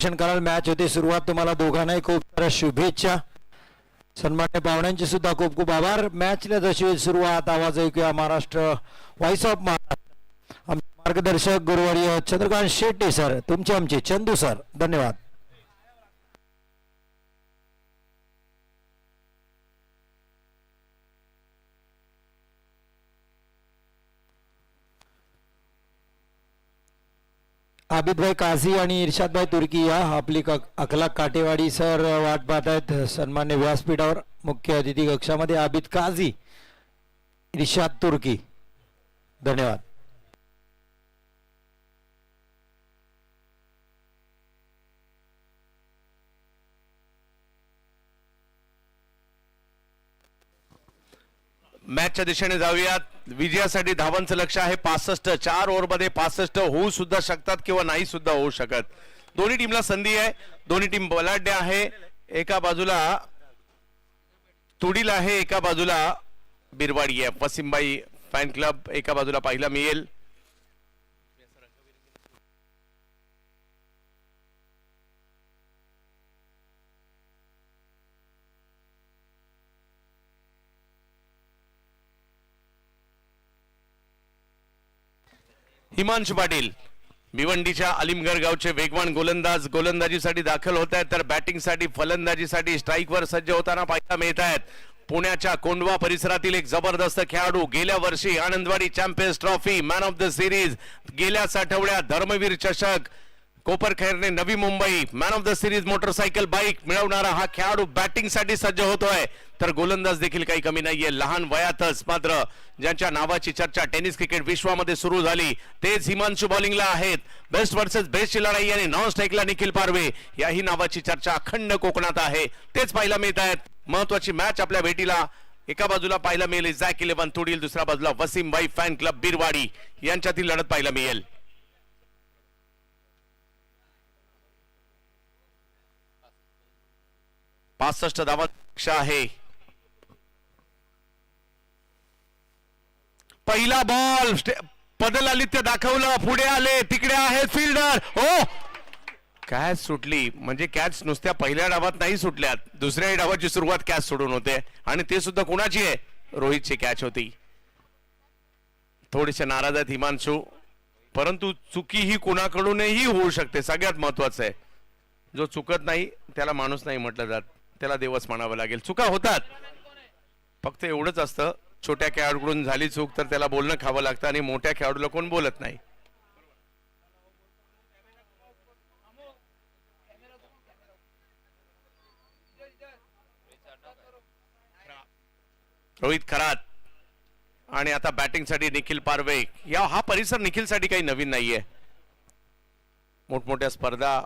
कराल मॅच होती सुरुवात. तुम्हाला दोघांनाही खूप साऱ्या शुभेच्छा. सन्मान्य पाहुण्यांचे सुद्धा खूप खूप आभार. मॅचला जशी होईल सुरुवात आवाज ऐकूया महाराष्ट्र व्हॉइस ऑफ महाराष्ट्र. आमचे मार्गदर्शक गुरुवर्य चंद्रकांत शेट्टी सर, तुमचे आमचे चंदू सर, धन्यवाद. आबिदभाई काझी आणि इर्शादभाई तुर्की या आपली अखलाक काटेवाडी सर वाट पाहत आहेत सन्मान्य व्यासपीठावर मुख्य अतिथी कक्षामध्ये. आबिद काझी, इर्शाद तुर्की, धन्यवाद. मॅचच्या दिशेने जाऊयात. विजयासाठी धावांचं लक्ष आहे 65. 4 ओव्हरमध्ये 65 होऊ सुद्धा शकतात किंवा नाही सुद्धा होऊ शकत. दोन्ही टीमला संधी आहे. दोन्ही टीम बलाढ्य आहे. एका बाजूला तुडील आहे, एका बाजूला बिरवाडी आहे. वसीमभाई फॅन क्लब एका बाजूला पाहायला मिळेल. हिमांशु पाटील भिवंडीच्या अलिमगड गावचे वेगवान गोलंदाज गोलंदाजीसाठी दाखल होत आहेत तर बॅटिंगसाठी फलंदाजीसाठी स्ट्राईकवर सज्ज होताना पाहायला मिळत आहेत. पुण्याच्या कोंडवा परिसरातील एक जबरदस्त खेळाडू. गेल्या वर्षी Anandwadi champions trophy, man of the series, गेल्याच आठवड्यात धर्मवीर चषक, Koparkhairane Navi Mumbai man of the series motorcycle bike मिळवणारा हा खेळाडू बॅटिंग साठी सज्ज होतोय, तर गोलंदाज देखील काही कमी नाहीये. लहान वयातच मात्र ज्यांच्या नावाची चर्चा टेनिस क्रिकेट विश्वामध्ये सुरू झाली तेच हिमांशू बॉलिंगला आहेत. बेस्ट वर्सेस बेस्टची लढाई आणि नॉन स्ट्राईकला निखिल पारवे याही नावाची चर्चा अखंड कोकणात आहे. तेच पाहायला मिळत आहेत. महत्वाची मॅच आपल्या भेटीला एका बाजूला पाहायला मिळेल झॅक 11 तुडील, दुसऱ्या बाजूला वसीमबाई फॅन क्लब बिरवाडी यांच्यातील लढत पाहायला मिळेल. 65 धावा आहे. पहिला बॉल पदलालित्य दाखवलं, पुढे आले, तिकडे आहेत फिल्डर. हो, कॅच सुटली. म्हणजे कॅच नुसत्या पहिल्या डावात नाही सुटल्यात, दुसऱ्या डावाची सुरुवात कॅच सोडून होते आणि ते सुद्धा कुणाची आहे? रोहितची कॅच होती. थोडेसे नाराज आहेत हिमांशू, परंतु चुकी ही कुणाकडूनही होऊ शकते. सगळ्यात महत्वाचं आहे, जो चुकत नाही त्याला माणूस नाही म्हटलं जात, त्याला देवच म्हणावं लागेल. चुका होतात, फक्त एवढंच असतं, छोट्या खेळाडूकडून झाली चूक तर त्याला बोलणं खावं लागतं आणि मोठ्या खेळाडूला कोण बोलत नाही. रोहित खरात आणि आता बॅटिंग साठी निखिल पारवे. हा परिसर निखिल साठी काही नवीन नाहीये. मोठमोठ्या स्पर्धा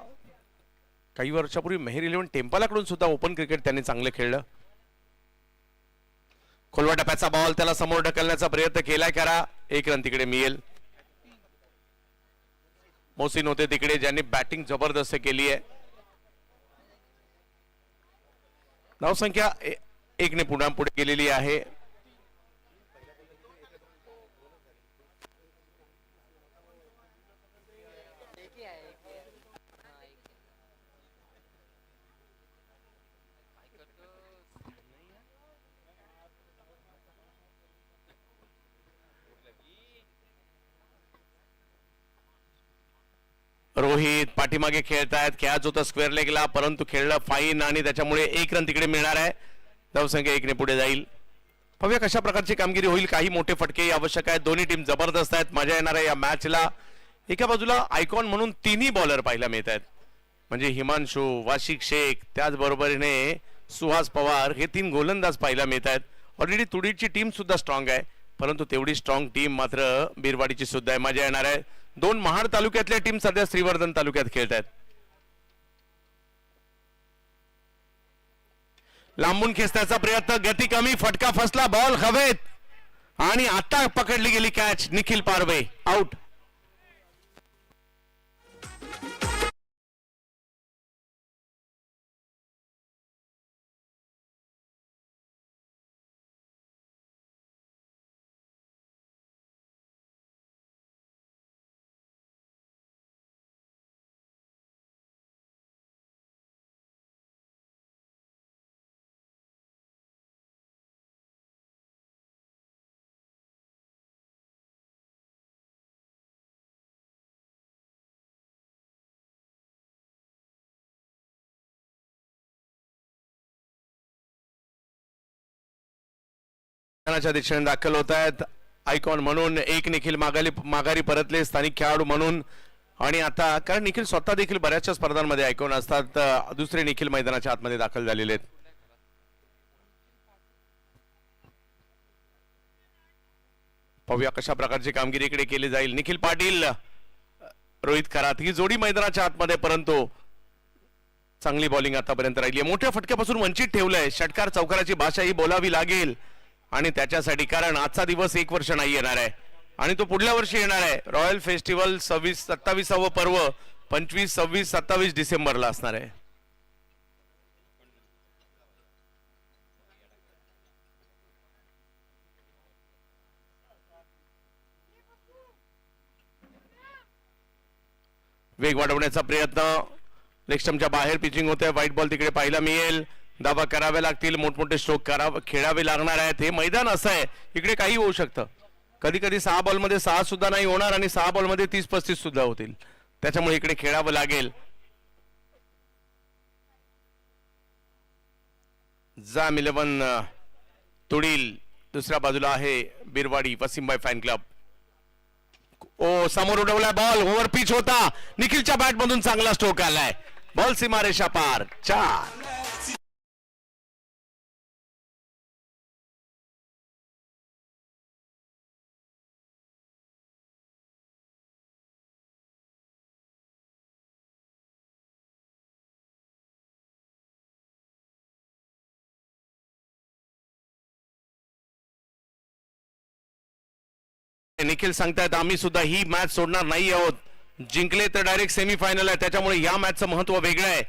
काही वर्षापूर्वी मेहर 11 टेम्पालाकडून सुद्धा ओपन क्रिकेट त्यांनी चांगलं खेळलं. खोलवा टप्प्याचा बॉल, त्याला समोर ढकलण्याचा प्रयत्न केलाय. करा, 1 रन तिकडे मिळेल. मोहसिन होते तिकडे, ज्यांनी बॅटिंग जबरदस्त केली आहे. धावसंख्या 1 ने पुन्हा पुढे गेलेली आहे. रोहित पाठीमागे खेळतायत. कॅच होता स्क्वेअर लेगला, परंतु खेळलं फाईन आणि त्याच्यामुळे 1 रन तिकडे मिळणार आहे. धावसंख्या 1 ने पुढे जाईल. पाहूया कशा प्रकारची कामगिरी होईल. काही मोठे फटके आवश्यक आहेत. दोन्ही टीम जबरदस्त आहेत. मजा येणार आहे या मॅचला. एका बाजूला आयकॉन म्हणून 3ही बॉलर पाहायला मिळत आहेत, म्हणजे हिमांशू, वाशिक शेख, त्याचबरोबरीने सुहास पवार, हे 3 गोलंदाज पाहायला मिळत आहेत. ऑलरेडी तुडीची टीम सुद्धा स्ट्रॉंग आहे, परंतु तेवढी स्ट्रॉंग टीम मात्र बिरवाडीची सुद्धा आहे. मजा येणार आहे. 2 महाड तालुक्यातल्या टीम सध्या श्रीवर्धन तालुक्यात खेळत आहेत. लांबून खेचण्याचा प्रयत्न, गती कमी, फटका फसला, बॉल हवेत आणि आता पकडली गेली कॅच. निखिल पारवे आउट. दिशेने दाखल होत आहेत. आयकॉन म्हणून 1 निखिल माघारी परतले, स्थानिक खेळाडू म्हणून. आणि आता कारण निखिल स्वतः देखील बऱ्याचशा स्पर्धांमध्ये आयकॉन असतात, दुसरे निखिल मैदानाच्या आतमध्ये दाखल झालेले आहेत. पाहूया कशा प्रकारची कामगिरी इकडे केली जाईल. निखिल पाटील, रोहित खरात ही जोडी मैदानाच्या आतमध्ये, परंतु चांगली बॉलिंग आतापर्यंत राहिली. मोठ्या फटक्यापासून वंचित ठेवलंय. षटकार चौकाराची भाषा ही बोलावी लागेल आणि त्याच्यासाठी, कारण आजचा दिवस 1 वर्ष नाही येणार आहे आणि तो पुढल्या वर्षी येणार आहे. रॉयल फेस्टिवल 27वे पर्व 25, 26, 27 डिसेंबरला असणार आहे. वेग वाढवण्याचा प्रयत्न, लेगस्टंपच्या बाहेर पिचिंग होते. व्हाईट बॉल तिकडे पाहायला मिळेल. दावा करावे लागतील, मोठमोठे स्ट्रोक खेळावे लागणार आहेत. हे मैदान असं आहे, इकडे काही होऊ शकतं. कधी कधी 6 बॉलमध्ये 6 सुद्धा नाही होणार आणि 6 बॉलमध्ये 30-35 सुद्धा होतील. त्याच्यामुळे इकडे खेळावं लागेल. जाम 11 तुडील, दुसऱ्या बाजूला आहे बिरवाडी वसीमबाई फॅन क्लब. ओ समोर उडवलाय बॉल, ओव्हर पिच होता, निखिलच्या बॅट मधून चांगला स्ट्रोक आलाय, बॉल सीमारेषा पार, 4. निखिल सांगतायत आम्ही सुद्धा ही मॅच सोडणार नाही आहोत, जिंकले तर डायरेक्ट सेमीफायनल आहे, त्याच्यामुळे या मॅचचं महत्व वेगळं आहे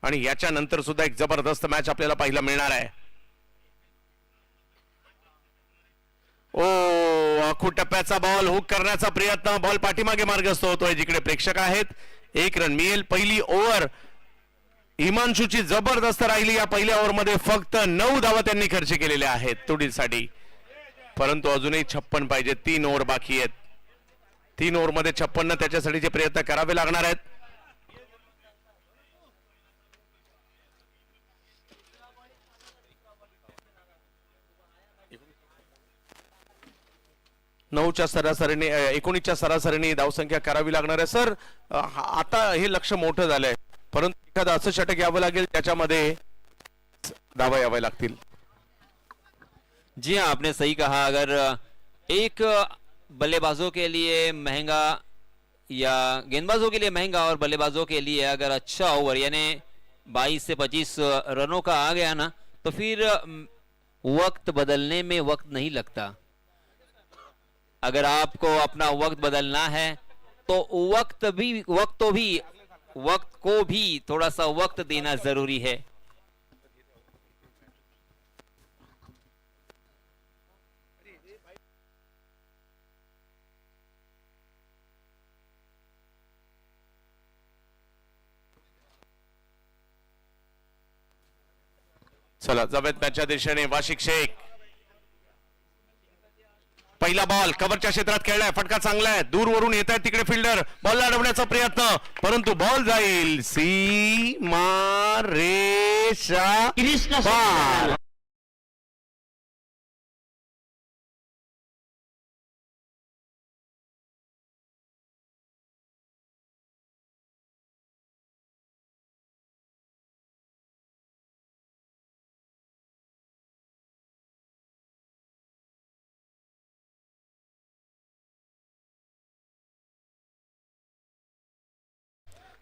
आणि याच्या नंतर सुद्धा एक जबरदस्त मॅच आपल्याला पाहायला मिळणार आहे. ओ आखूड टप्प्याचा बॉल हुक करण्याचा प्रयत्न, बॉल पाठीमागे मार्गस्थ होतोय जिकडे प्रेक्षक आहेत. 1 रन मिळेल. पहिली ओव्हर हिमांशूची जबरदस्त राहिली. या पहिल्या ओव्हर मध्ये फक्त 9 धावा त्यांनी खर्च केलेल्या आहेत तुडीसाठी, परंतु अजूनही 56 पाहिजे. 3 ओव्हर बाकी आहेत. 3 ओव्हर मध्ये 56 त्याच्यासाठीचे प्रयत्न करावे लागणार आहेत. नऊच्या सरासरीने 19च्या सरासरीने धावसंख्या करावी लागणार आहे. सर आता हे लक्ष मोठं झालंय, परंतु एखादं असं षटक यावं लागेल त्याच्यामध्ये धावा याव्या लागतील. जी हाँ, आपने सही कहा. अगर एक बल्लेबाजों के लिए महंगा या गेंदबाजों के लिए महंगा और बल्लेबाजों के लिए अगर अच्छा ओवर यानी 22 से 25 रनों का आ गया ना, तो फिर वक्त बदलने में वक्त नहीं लगता. अगर आपको अपना वक्त बदलना है तो वक्त को भी थोड़ा सा वक्त देना जरूरी है. चला जावेद मॅचच्या दिशेने वाशिक शेख. पहिला बॉल कव्हरच्या क्षेत्रात खेळलाय, फटका चांगला आहे, दूरवरून येत आहे तिकडे फिल्डर, बॉल अडवण्याचा प्रयत्न, परंतु बॉल जाईल सीमा रेषा पार.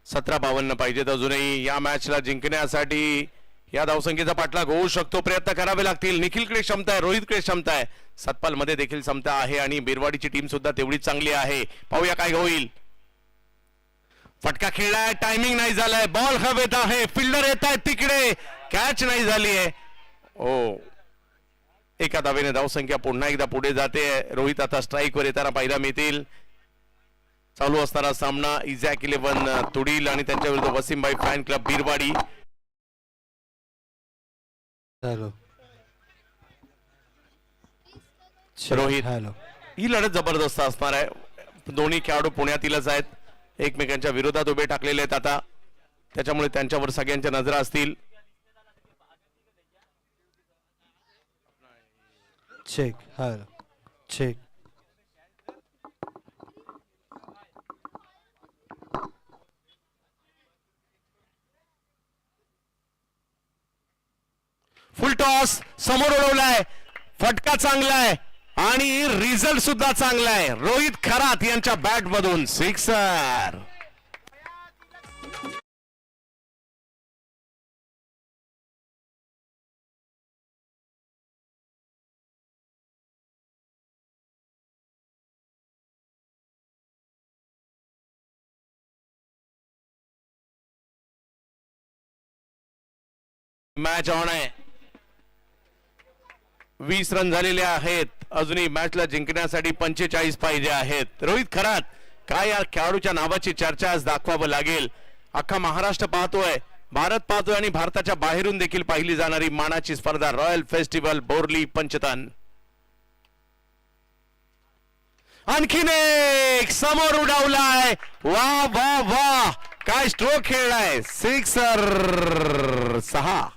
सतरा 52 पाहिजेत अजूनही या मॅचला जिंकण्यासाठी. या धावसंख्येचा पाठलाग होऊ शकतो, प्रयत्न करावे लागतील. निखिलकडे क्षमता आहे, रोहितकडे क्षमता आहे, सतपाल मध्ये देखील क्षमता आहे आणि बिरवाडीची टीम सुद्धा तेवढीच चांगली आहे. पाहूया काय होईल. फटका खेळलाय, टायमिंग नाही झालाय, बॉल हवेत आहे, फिल्डर येत आहेत तिकडे, कॅच नाही झाली आहे. ओ एका धावेने धावसंख्या पुन्हा एकदा पुढे जाते. रोहित आता स्ट्राईक वर येताना पाहायला मिळतील. चालू असणारा सामना इझॅक 11 तुडील आणि त्यांच्या विरुद्ध वसीमभाई फॅन क्लब बिरवाडी. रोहित, ही लढत जबरदस्त असणार आहे. दोन्ही खेळाडू पुण्यातीलच आहेत, एकमेकांच्या विरोधात उभे टाकलेले आहेत आता, त्याच्यामुळे त्यांच्यावर सगळ्यांच्या नजरा असतील. Check hello check. Full toss समोर उडवलाय, फटका चांगला आहे आणि रिझल्ट सुद्धा चांगला आहे. रोहित खरात यांच्या बॅट मधून सिक्सर. मॅच ऑन आहे. 20 रन झालेले आहेत. अजूनही मॅचला जिंकण्यासाठी 45 पाहिजे आहेत. रोहित खरात, काय या खेळाडूच्या नावाची चर्चा आज दाखवावं लागेल. अख्खा महाराष्ट्र पाहतोय, भारत पाहतोय आणि भारताच्या बाहेरून देखील पाहिली जाणारी मानाची स्पर्धा रॉयल फेस्टिवल बोरली पंचतन. आणखीन एक समोर उडवलाय, वा वा वा, काय स्ट्रोक खेळलाय, सिक्सर 6.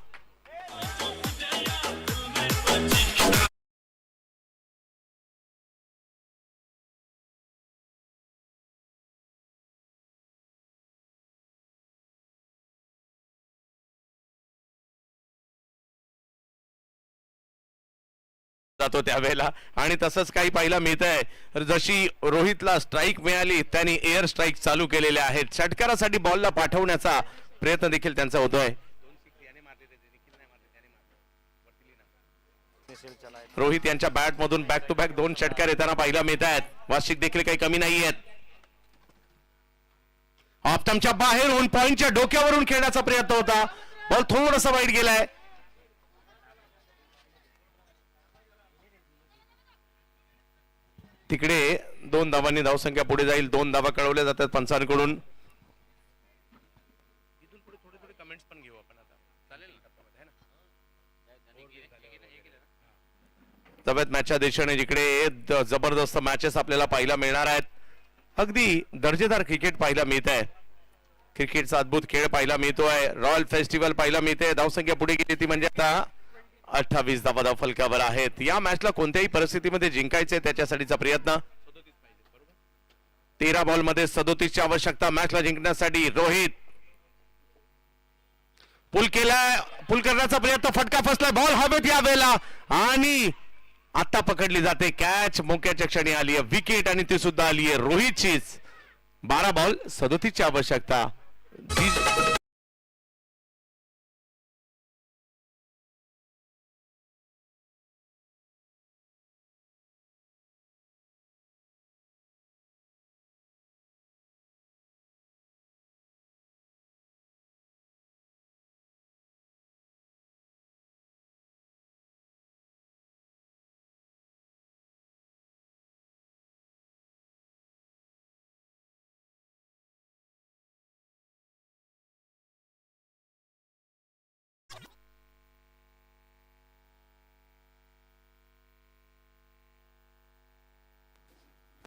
जातो त्यावेळेला आणि तसंच काही पाहायला मिळत आहे. जशी रोहितला स्ट्राईक मिळाली त्यांनी एअर स्ट्राईक चालू केलेले आहेत. षटकारासाठी बॉलला पाठवण्याचा प्रयत्न देखील त्यांचा होतोय. रोहित यांच्या बॅट मधून बॅक टू बॅक 2 षटकार येताना पाहायला मिळत आहेत. वार्षिक देखील काही कमी नाही आहेत. ऑप्टमच्या बाहेर होऊन पॉइंटच्या डोक्यावरून खेळण्याचा प्रयत्न होता. बॉल थोडासा वाईट गेलाय. तिकडे 2 धावांनी धावसंख्या पुढे जाईल. 2 धावा कळवल्या जातात पंचांकडून. कमेंट्स पण घेऊ आपण आता. चालेल तब्येत मॅचच्या दिशेने जिकडे जबरदस्त मॅचेस आपल्याला पाहायला मिळणार आहेत. अगदी दर्जेदार क्रिकेट पाहायला मिळत आहे. क्रिकेटचा अद्भुत खेळ पाहायला मिळतोय. रॉयल फेस्टिवल पाहायला मिळते. धावसंख्या पुढे गेली ती म्हणजे आता 28 धावा फलकावर आहेत. या मॅचला कोणत्याही परिस्थितीमध्ये जिंकायचे त्याच्यासाठीचा प्रयत्न. 13 बॉल मध्ये 37 ची आवश्यकता मॅचला जिंकण्यासाठी. रोहित पुल केलाय. पुल करण्याचा प्रयत्न. फटका फसलाय. बॉल हवेत या वेळेला आणि आता पकडली जाते कॅच. मोक्याच्या क्षणी आली आहे विकेट आणि ती सुद्धा आली आहे रोहितचीच. 12 बॉल 37 ची आवश्यकता.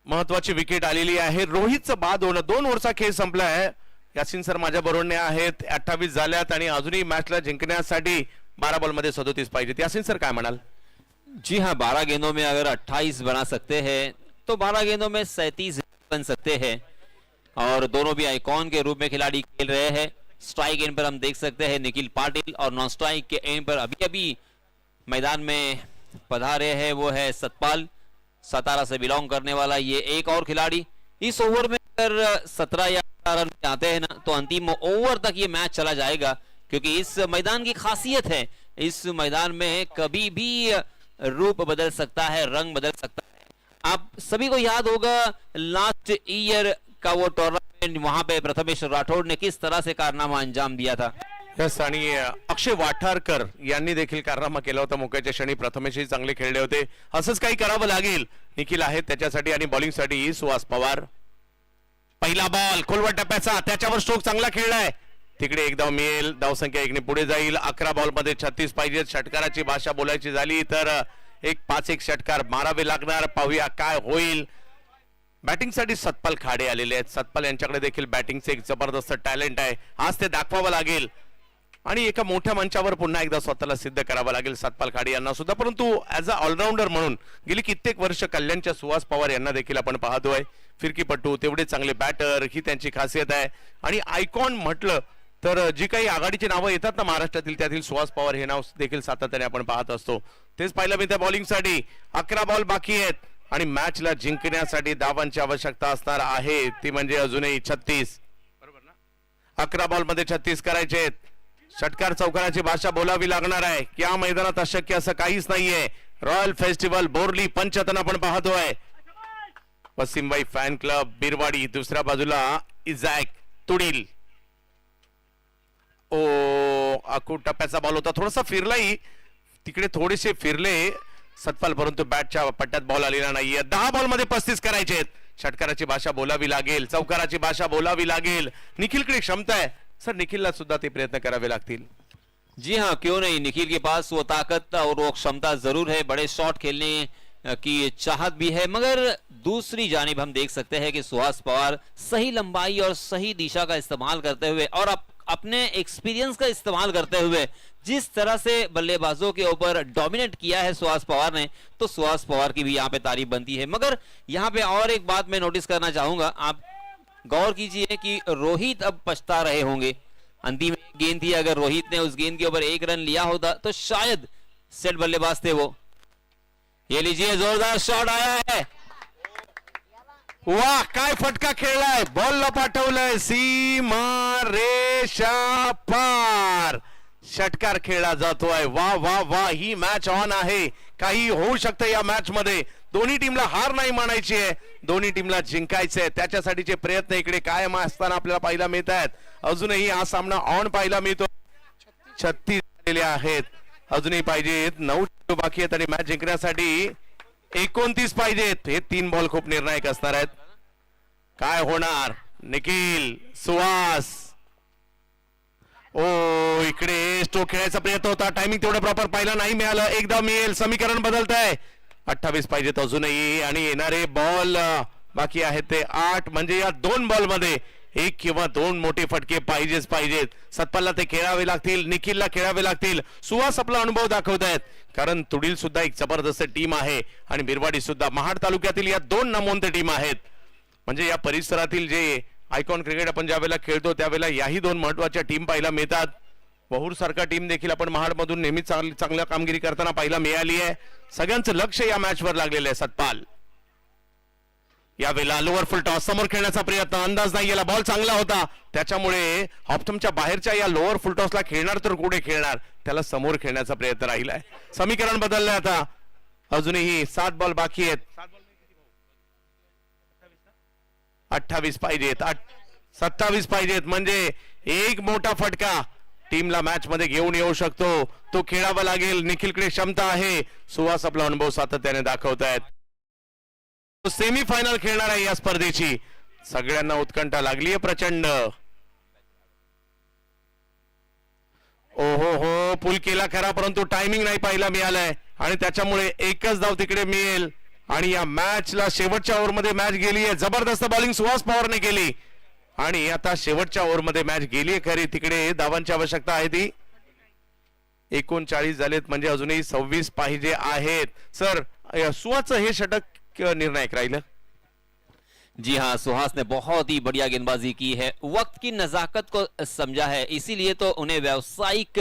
महत्वाची विकेट आलेली आहे. रोहितचं बाद होणं. 2 ओव्हरचा खेळ संपला आहे. यासिन सर माझ्या बरोबर आहेत. 28 झाल्यात आणि अजूनही मॅचला जिंकण्यासाठी 12 बॉल मध्ये 37 पाहिजे. यासिन सर काय म्हणाल? जी हाँ, 12 गेंदों में अगर 28 बना सकते हैं तो 12 गेंदों में 37 बन सकते हैं. और दोनों भी आइकॉन के रूप में खिलाड़ी खेल रहे हैं. स्ट्राइक एंड पर हम देख सकते हैं निखिल पाटिल और नॉन स्ट्राइक के एंड पर अभी अभी मैदान में पधारे हैं वो है सतपाल. सतारा से बिलोंग करने वाला ये एक और खिलाड़ी. इस ओवर में अगर 17 या 18 रन आते हैं ना तो अंतिम ओवर तक ये मैच चला जाएगा. क्योंकि इस मैदान की खासियत है, इस मैदान में कभी भी रूप बदल सकता है, रंग बदल सकता है. आप सभी को याद होगा लास्ट ईयर का वो टूर्नामेंट, वहां पे प्रथमेश राठौड़ ने किस तरह से कारनामा अंजाम दिया था. यस, आणि अक्षय वाठारकर यांनी देखील कारनामा केला होता. मोक्याच्या क्षणी प्रथमेशही चांगले खेळले होते. असंच काही करावं लागेल. निखिल आहेत त्याच्यासाठी आणि बॉलिंगसाठी सुहास पवार. पहिला बॉल खोलवर टप्प्याचा. त्याच्यावर स्ट्रोक चांगला खेळलाय. तिकडे एक धाव मिळेल. धावसंख्या 1 ने पुढे जाईल. 11 बॉल मध्ये 36 पाहिजे. षटकाराची भाषा बोलायची झाली तर एक 5-1 षटकार मारावे लागणार. पाहूया काय होईल. बॅटिंग साठी सतपाल खाडे आलेले आहेत. सतपाल यांच्याकडे देखील बॅटिंगचे एक जबरदस्त टॅलेंट आहे. आज ते दाखवावं लागेल आणि एका मोठ्या मंचावर पुन्हा एकदा स्वतःला सिद्ध करावं लागेल सतपाल खाडे यांना सुद्धा. परंतु ऍज अ ऑलराऊंडर म्हणून गेली कित्येक वर्ष कल्याणच्या सुहास पवार यांना देखील आपण पाहतोय. फिरकीपटू, तेवढे चांगले बॅटर, ही त्यांची खासियत आहे. आणि आयकॉन म्हटलं तर जी काही आघाडीची नावं येतात ना महाराष्ट्रातील, त्यातील सुहास पवार हे नाव देखील सातत्याने आपण पाहत असतो. तेच पाहिलं मी त्या बॉलिंगसाठी. 11 बॉल बाकी आहेत आणि मॅचला जिंकण्यासाठी धावांची आवश्यकता असणार आहे. ती म्हणजे अजूनही 36. बरोबर ना? 11 बॉल मध्ये 36 करायचे आहेत. षटकार चौकाराची भाषा बोलावी लागणार आहे. या मैदानात अशक्य असं काहीच नाहीये. रॉयल फेस्टिवल बोरली पंचतन आपण पाहतोय. वसीमबाई फॅन क्लब बिरवाडी. दुसऱ्या बाजूला इझॅक तुडील. ओ आखू टप्प्याचा बॉल होता. थोडासा फिरलाही तिकडे, थोडेसे फिरले सतपाल, परंतु बॅटच्या पट्ट्यात बॉल आलेला नाहीये. 10 बॉल मध्ये 35 करायचे आहेत. षटकाराची भाषा बोलावी लागेल. चौकाराची भाषा बोलावी लागेल. निखिलकडे क्षमता आहे सर. निखिलला सुद्धा ते प्रयत्न करावे लागतील. जी हाँ, क्यों नहीं. निखिल के पास वो ताकत और वो क्षमता जरूर है. बड़े शॉट खेलने की चाहत भी है. मगर दूसरी जानिब हम देख सकते हैं कि सुहास पवार सही लंबाई और सही दिशा का इस्तेमाल करते हुए और अपने एक्सपीरियंस का इस्तेमाल करते हुए जिस तरह से बल्लेबाजों के ऊपर डोमिनेट किया है सुहास पवार ने, तो सुहास पवार की भी यहाँ पे तारीफ बनती है. मगर यहाँ पे और एक बात मैं नोटिस करना चाहूंगा. आप गौर कीजिए कि रोहित अब पछता रहे होंगे. अंतिम गेंद थी, अगर रोहित ने उस गेंद के ऊपर 1 रन लिया होता तो शायद सेट बल्लेबाज थे वो. ये लीजिए जोरदार शॉट आया है। वाह काय फटका खेळलाय, बॉलला पाठवलंय सीमा रेषा पार, षटकार खेळला जातोय। वा वा वा, ही मॅच ऑन आहे, काही होऊ शकतं या मॅच मध्ये। दोन्ही टीमला हार नाही मानायची आहे, दोन्ही टीमला जिंकायचंय, त्याच्यासाठीचे प्रयत्न इकडे कायम असताना आपल्याला पाहायला मिळत आहेत। अजूनही हा सामना ऑन पाहायला मिळतो। 36 झालेले आहेत, अजूनही पाहिजेत 9 चेंडू बाकी आहेत आणि मॅच जिंकण्यासाठी 29 पाहिजेत। हे 3 बॉल खूप निर्णायक असणार आहेत। काय होणार, निखिल, सुहास, ओ इकडे स्ट्रोक खेळायचा प्रयत्न होता, टायमिंग तेवढं प्रॉपर पाहिला नाही मिळालं, एकदा मिळेल, समीकरण बदलत आहे। 28 पाहिजेत अजूनही आणि येणारे बॉल बाकी आहेत ते 8, म्हणजे या 2 बॉल मध्ये 1 किंवा 2 मोठे फटके पाहिजेत। सतपालला ते खेळावे लागतील, निखिलला खेळावे लागतील। सुहास आपला अनुभव दाखवत आहेत, कारण तुडील सुद्धा एक जबरदस्त टीम आहे आणि बिरवाडी सुद्धा, महाड तालुक्यातील या 2 नामवंत टीम आहेत। म्हणजे या परिसरातील जे आयकॉन क्रिकेट आपण ज्या वेळेला खेळतो त्यावेळेला याही 2 महत्वाच्या टीम पाहायला मिळतात। वहूर सारखा टीम देखील आपण महाड मधून नेहमी चांगल्या कामगिरी करताना पाहायला मिळाली आहे। सगळ्यांचं लक्ष या मॅच वर लागलेलं आहे। सतपाल यावेळेला लोअर फुल टॉस समोर खेळण्याचा प्रयत्न, अंदाज नाही गेला, बॉल चांगला होता, त्याच्यामुळे ऑप्टमच्या बाहेरच्या या लोअर फुल टॉसला खेळणार तर कुठे खेळणार, त्याला समोर खेळण्याचा प्रयत्न राहिलाय। समीकरण बदललंय आता, अजूनही 7 बॉल बाकी आहेत। 28 पाहिजेत, 27 पाहिजेत, म्हणजे एक मोठा फटका टीमला मॅच मध्ये घेऊन येऊ शकतो, तो खेळावा लागेल। निखिलकडे क्षमता आहे, सुहास आपला अनुभव सातत्याने दाखवत आहेत। सेमी फायनल खेळणार आहे या स्पर्धेची, सगळ्यांना उत्कंठा लागली आहे प्रचंड। ओहो हो, पुल केला खरा, परंतु टायमिंग नाही पाहायला मिळालंय आणि त्याच्यामुळे एकच धाव तिकडे मिळेल आणि या मॅचला शेवटच्या ओव्हरमध्ये मॅच गेली आहे। जबरदस्त बॉलिंग सुहास पवारने केली आणि आता शेवटच्या ओव्हरमध्ये मॅच गेली आहे खरी, तिकडे धावांची आवश्यकता आहे ती 39 झालेत, म्हणजे अजूनही 26 पाहिजे आहेत। सर सुहासचं हे षटक निर्णायक राहिलं। जी हाँ, सुहास ने बहुत ही बढ़िया गेंदबाजी की है, वक्त की नजाकत को समझा है, इसीलिए तो उन्हें व्यावसायिक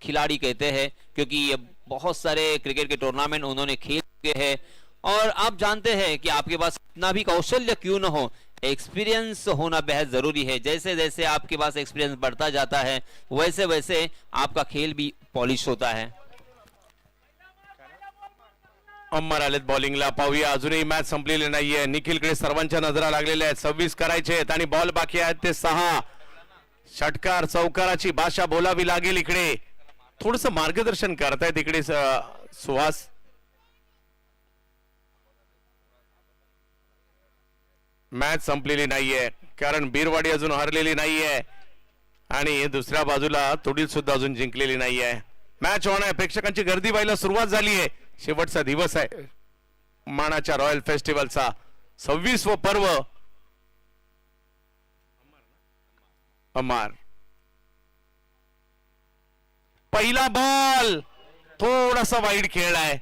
खिलाड़ी कहते हैं, क्योंकि बहुत सारे क्रिकेट के टूर्नामेंट उन्होंने खेल चुके हैं। और आप जानते हैं कि आपके पास इतना भी कौशल्य क्यों न हो, एक्सपीरियंस होना बेहद जरूरी है। जैसे जैसे आपके पास एक्सपीरियंस बढ़ता जाता है, वैसे वैसे आपका खेल भी पॉलिश होता है। अम्मर आलेत बॉलिंगला, पाहूया, अजूनही मॅच संपलेली नाहीये। निखिलकडे सर्वांच्या नजरा लागलेल्या आहेत, 26 करायचे आहेत आणि बॉल बाकी आहेत ते 6। षटकार चौकाराची भाषा बोलावी लागेल, इकडे थोडस मार्गदर्शन करतायत इकडे सुहास। मॅच संपलेली नाहीये, कारण बिरवाडी अजून हरलेली नाहीये आणि दुसऱ्या बाजूला तुडील सुद्धा अजून जिंकलेली नाहीये। मॅच ऑन आहे, प्रेक्षकांची गर्दी व्हायला सुरुवात झाली आहे। शेवटचा दिवस आहे मानाच्या रॉयल फेस्टिवलचा, 26व पर्व। अमर पहिला बॉल थोडासा वाईड खेळलाय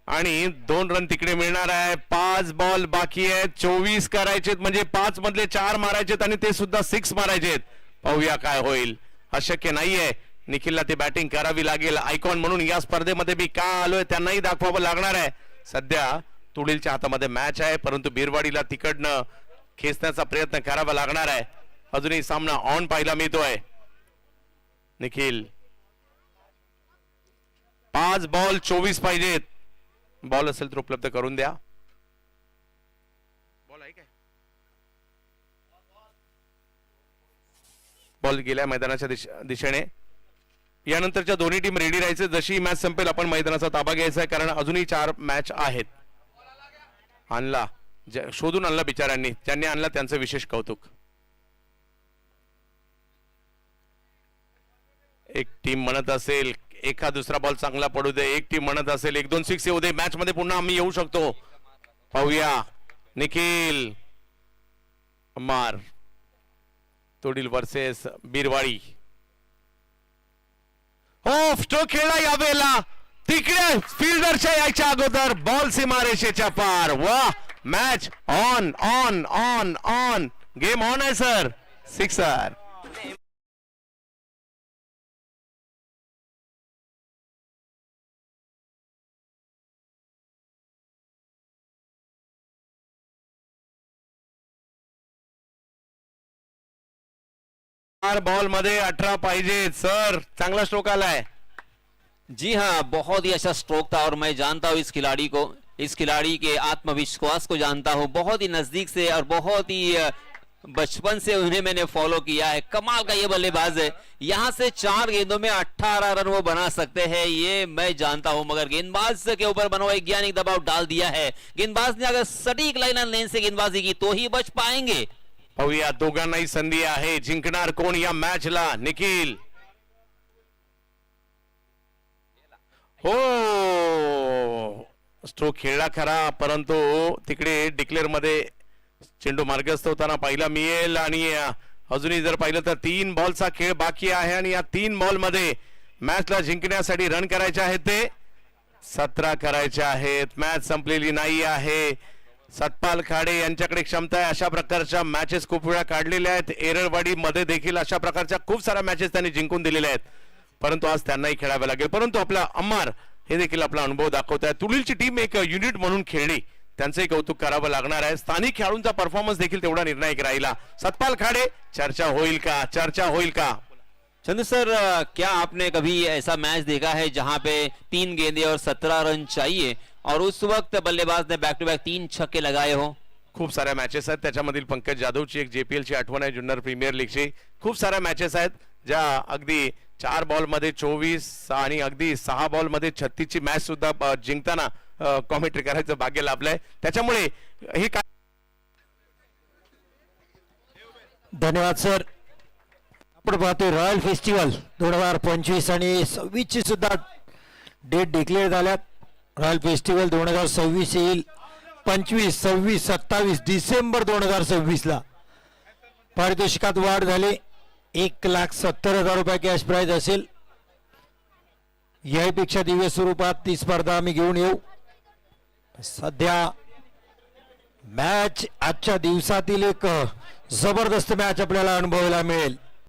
आणि 2 रन तिकडे मिळणार आहे। 5 बॉल बाकी आहेत, 24 करायचेत, म्हणजे 5 मधले 4 मारायचेत आणि ते सुद्धा 6 मारायचेत। पाहूया काय होईल, अशक्य नाहीये, निखिलला ती बॅटिंग करावी लागेल। आयकॉन म्हणून या स्पर्धेमध्ये मी का आलोय त्यांनाही दाखवावं लागणार आहे। सध्या तुडीलच्या हातामध्ये मॅच आहे, परंतु बिरवाडीला तिकडनं खेचण्याचा प्रयत्न करावा लागणार आहे। अजूनही सामना ऑन पाहायला मिळतोय। निखिल 5 बॉल 24 पाहिजेत, बॉल असेल तर उपलब्ध करून द्या। बॉल आहे काय? बॉल गेलाय मैदानाच्या दिशेने। यानंतरच्या दोन्ही टीम रेडी राहायचे, जशी मॅच संपेल आपण मैदानाचा ताबा घ्यायचा आहे, कारण अजूनही 4 मॅच आहेत। आणला, शोधून आणला बिचाऱ्यांनी, ज्यांनी आणला त्यांचं विशेष कौतुक। एक टीम म्हणत असेल एका दुसरा बॉल चांगला पडू दे, एक टीम म्हणत असेल 1-2 6 येऊ दे, मॅच मध्ये पुन्हा आम्ही येऊ शकतो। पाहूया, निखिल अमर, तुडील वर्सेस बिरवाडी। ऑफ स्ट्रोक खेळला यावेळेला, तिकडे फिल्डरच्या यायच्या अगोदर बॉल सीमारेषेच्या पार। वा, match on on on on, game on आहे सर, 6. 4 बॉल मध्ये 18 पाहिजे सर, चांगला स्ट्रोक आलाय. जी हाँ, बहुत ही अच्छा स्ट्रोक था और मैं जानता हूँ इस खिलाड़ी के आत्मविश्वास को जानता हूँ बहुत ही नजदीक से और बहुत ही बचपन से उन्हें मैंने फॉलो किया है. कमाल का ये बल्लेबाज है. यहां से 4 गेंदों में 18 रन वो बना सकते हैं, ये मैं जानता हूं. मगर गेंदबाज के ऊपर बना वैज्ञानिक दबाव डाल दिया है. गेंदबाज ने अगर सटीक लाइन एंड लेन से गेंदबाजी की तो ही बच पाएंगे. पाहूया दोघांनाही संधी आहे. जिंकणार कोण या मॅचला? निखिल. हो, स्ट्रोक खेळला खरा, परंतु तिकडे डिक्लेअर मध्ये चेंडू मार्गस्थ होताना पाहिला मिळेल. आणि अजूनही जर पाहिलं तर 3 बॉलचा खेळ बाकी आहे आणि या 3 बॉल मध्ये मॅचला जिंकण्यासाठी रन करायचे आहेत ते 17 करायचे आहेत. मॅच संपलेली नाही आहे. सतपाल खाडे यांच्याकडे क्षमता आहे. अशा प्रकारच्या मॅचेस खूप वेळा काढलेल्या आहेत. एरळवाडी मध्ये देखील अशा प्रकारच्या खूप साऱ्या मॅचेस त्यांनी जिंकून दिलेल्या आहेत, परंतु आज त्यांनाही खेळावे लागेल. परंतु आपला अम्मार हे देखील आपला अनुभव दाखवत आहे. तुलीलची टीम एक युनिट म्हणून खेळली, त्यांचंही कौतुक करावं लागणार आहे. स्थानिक खेळाडूंचा परफॉर्मन्स देखील तेवढा निर्णायक राहिला. सतपाल खाडे, चर्चा होईल का? चर्चा होईल का? चंदू सर, क्या आपने कभी ऐसा मैच देखा है जहां पे 3 गेंदे और 17 रन चाहिए और उस वक्त बल्लेबाज ने बैक टू बैक 3 छक्के लगाए हो? खूप साऱ्या मॅचेस आहेत. त्याच्यामधील पंकज जाधवची एक JPL ची आठवण आहे, जुन्नर प्रीमियर लीगची. खूप साऱ्या मॅचेस आहेत ज्या अगदी 4 बॉल मध्ये 24 आणि अगदी 6 बॉल मध्ये 36 ची मॅच सुद्धा जिंकताना कॉमेंट्री करायचं भाग्य लाभलंय. त्याच्यामुळे हे काय धन्यवाद सर. आपण पाहतोय रॉयल फेस्टिवल 2025 आणि 26 ची सुद्धा डेट डिक्लेअर झाल्यात. रॉयल फेस्टिवल 2026 येईल 25, 26, 27 डिसेंबर 2026 ला. पारितोषिकात वाढ झाली. 1,70,000 रुपये कॅश प्राइज असेल. यापेक्षा दिव्य स्वरूपात ती स्पर्धा आम्ही घेऊन येऊ. सध्या मॅच आजच्या दिवसातील एक जबरदस्त मॅच आपल्याला अनुभवायला मिळेल.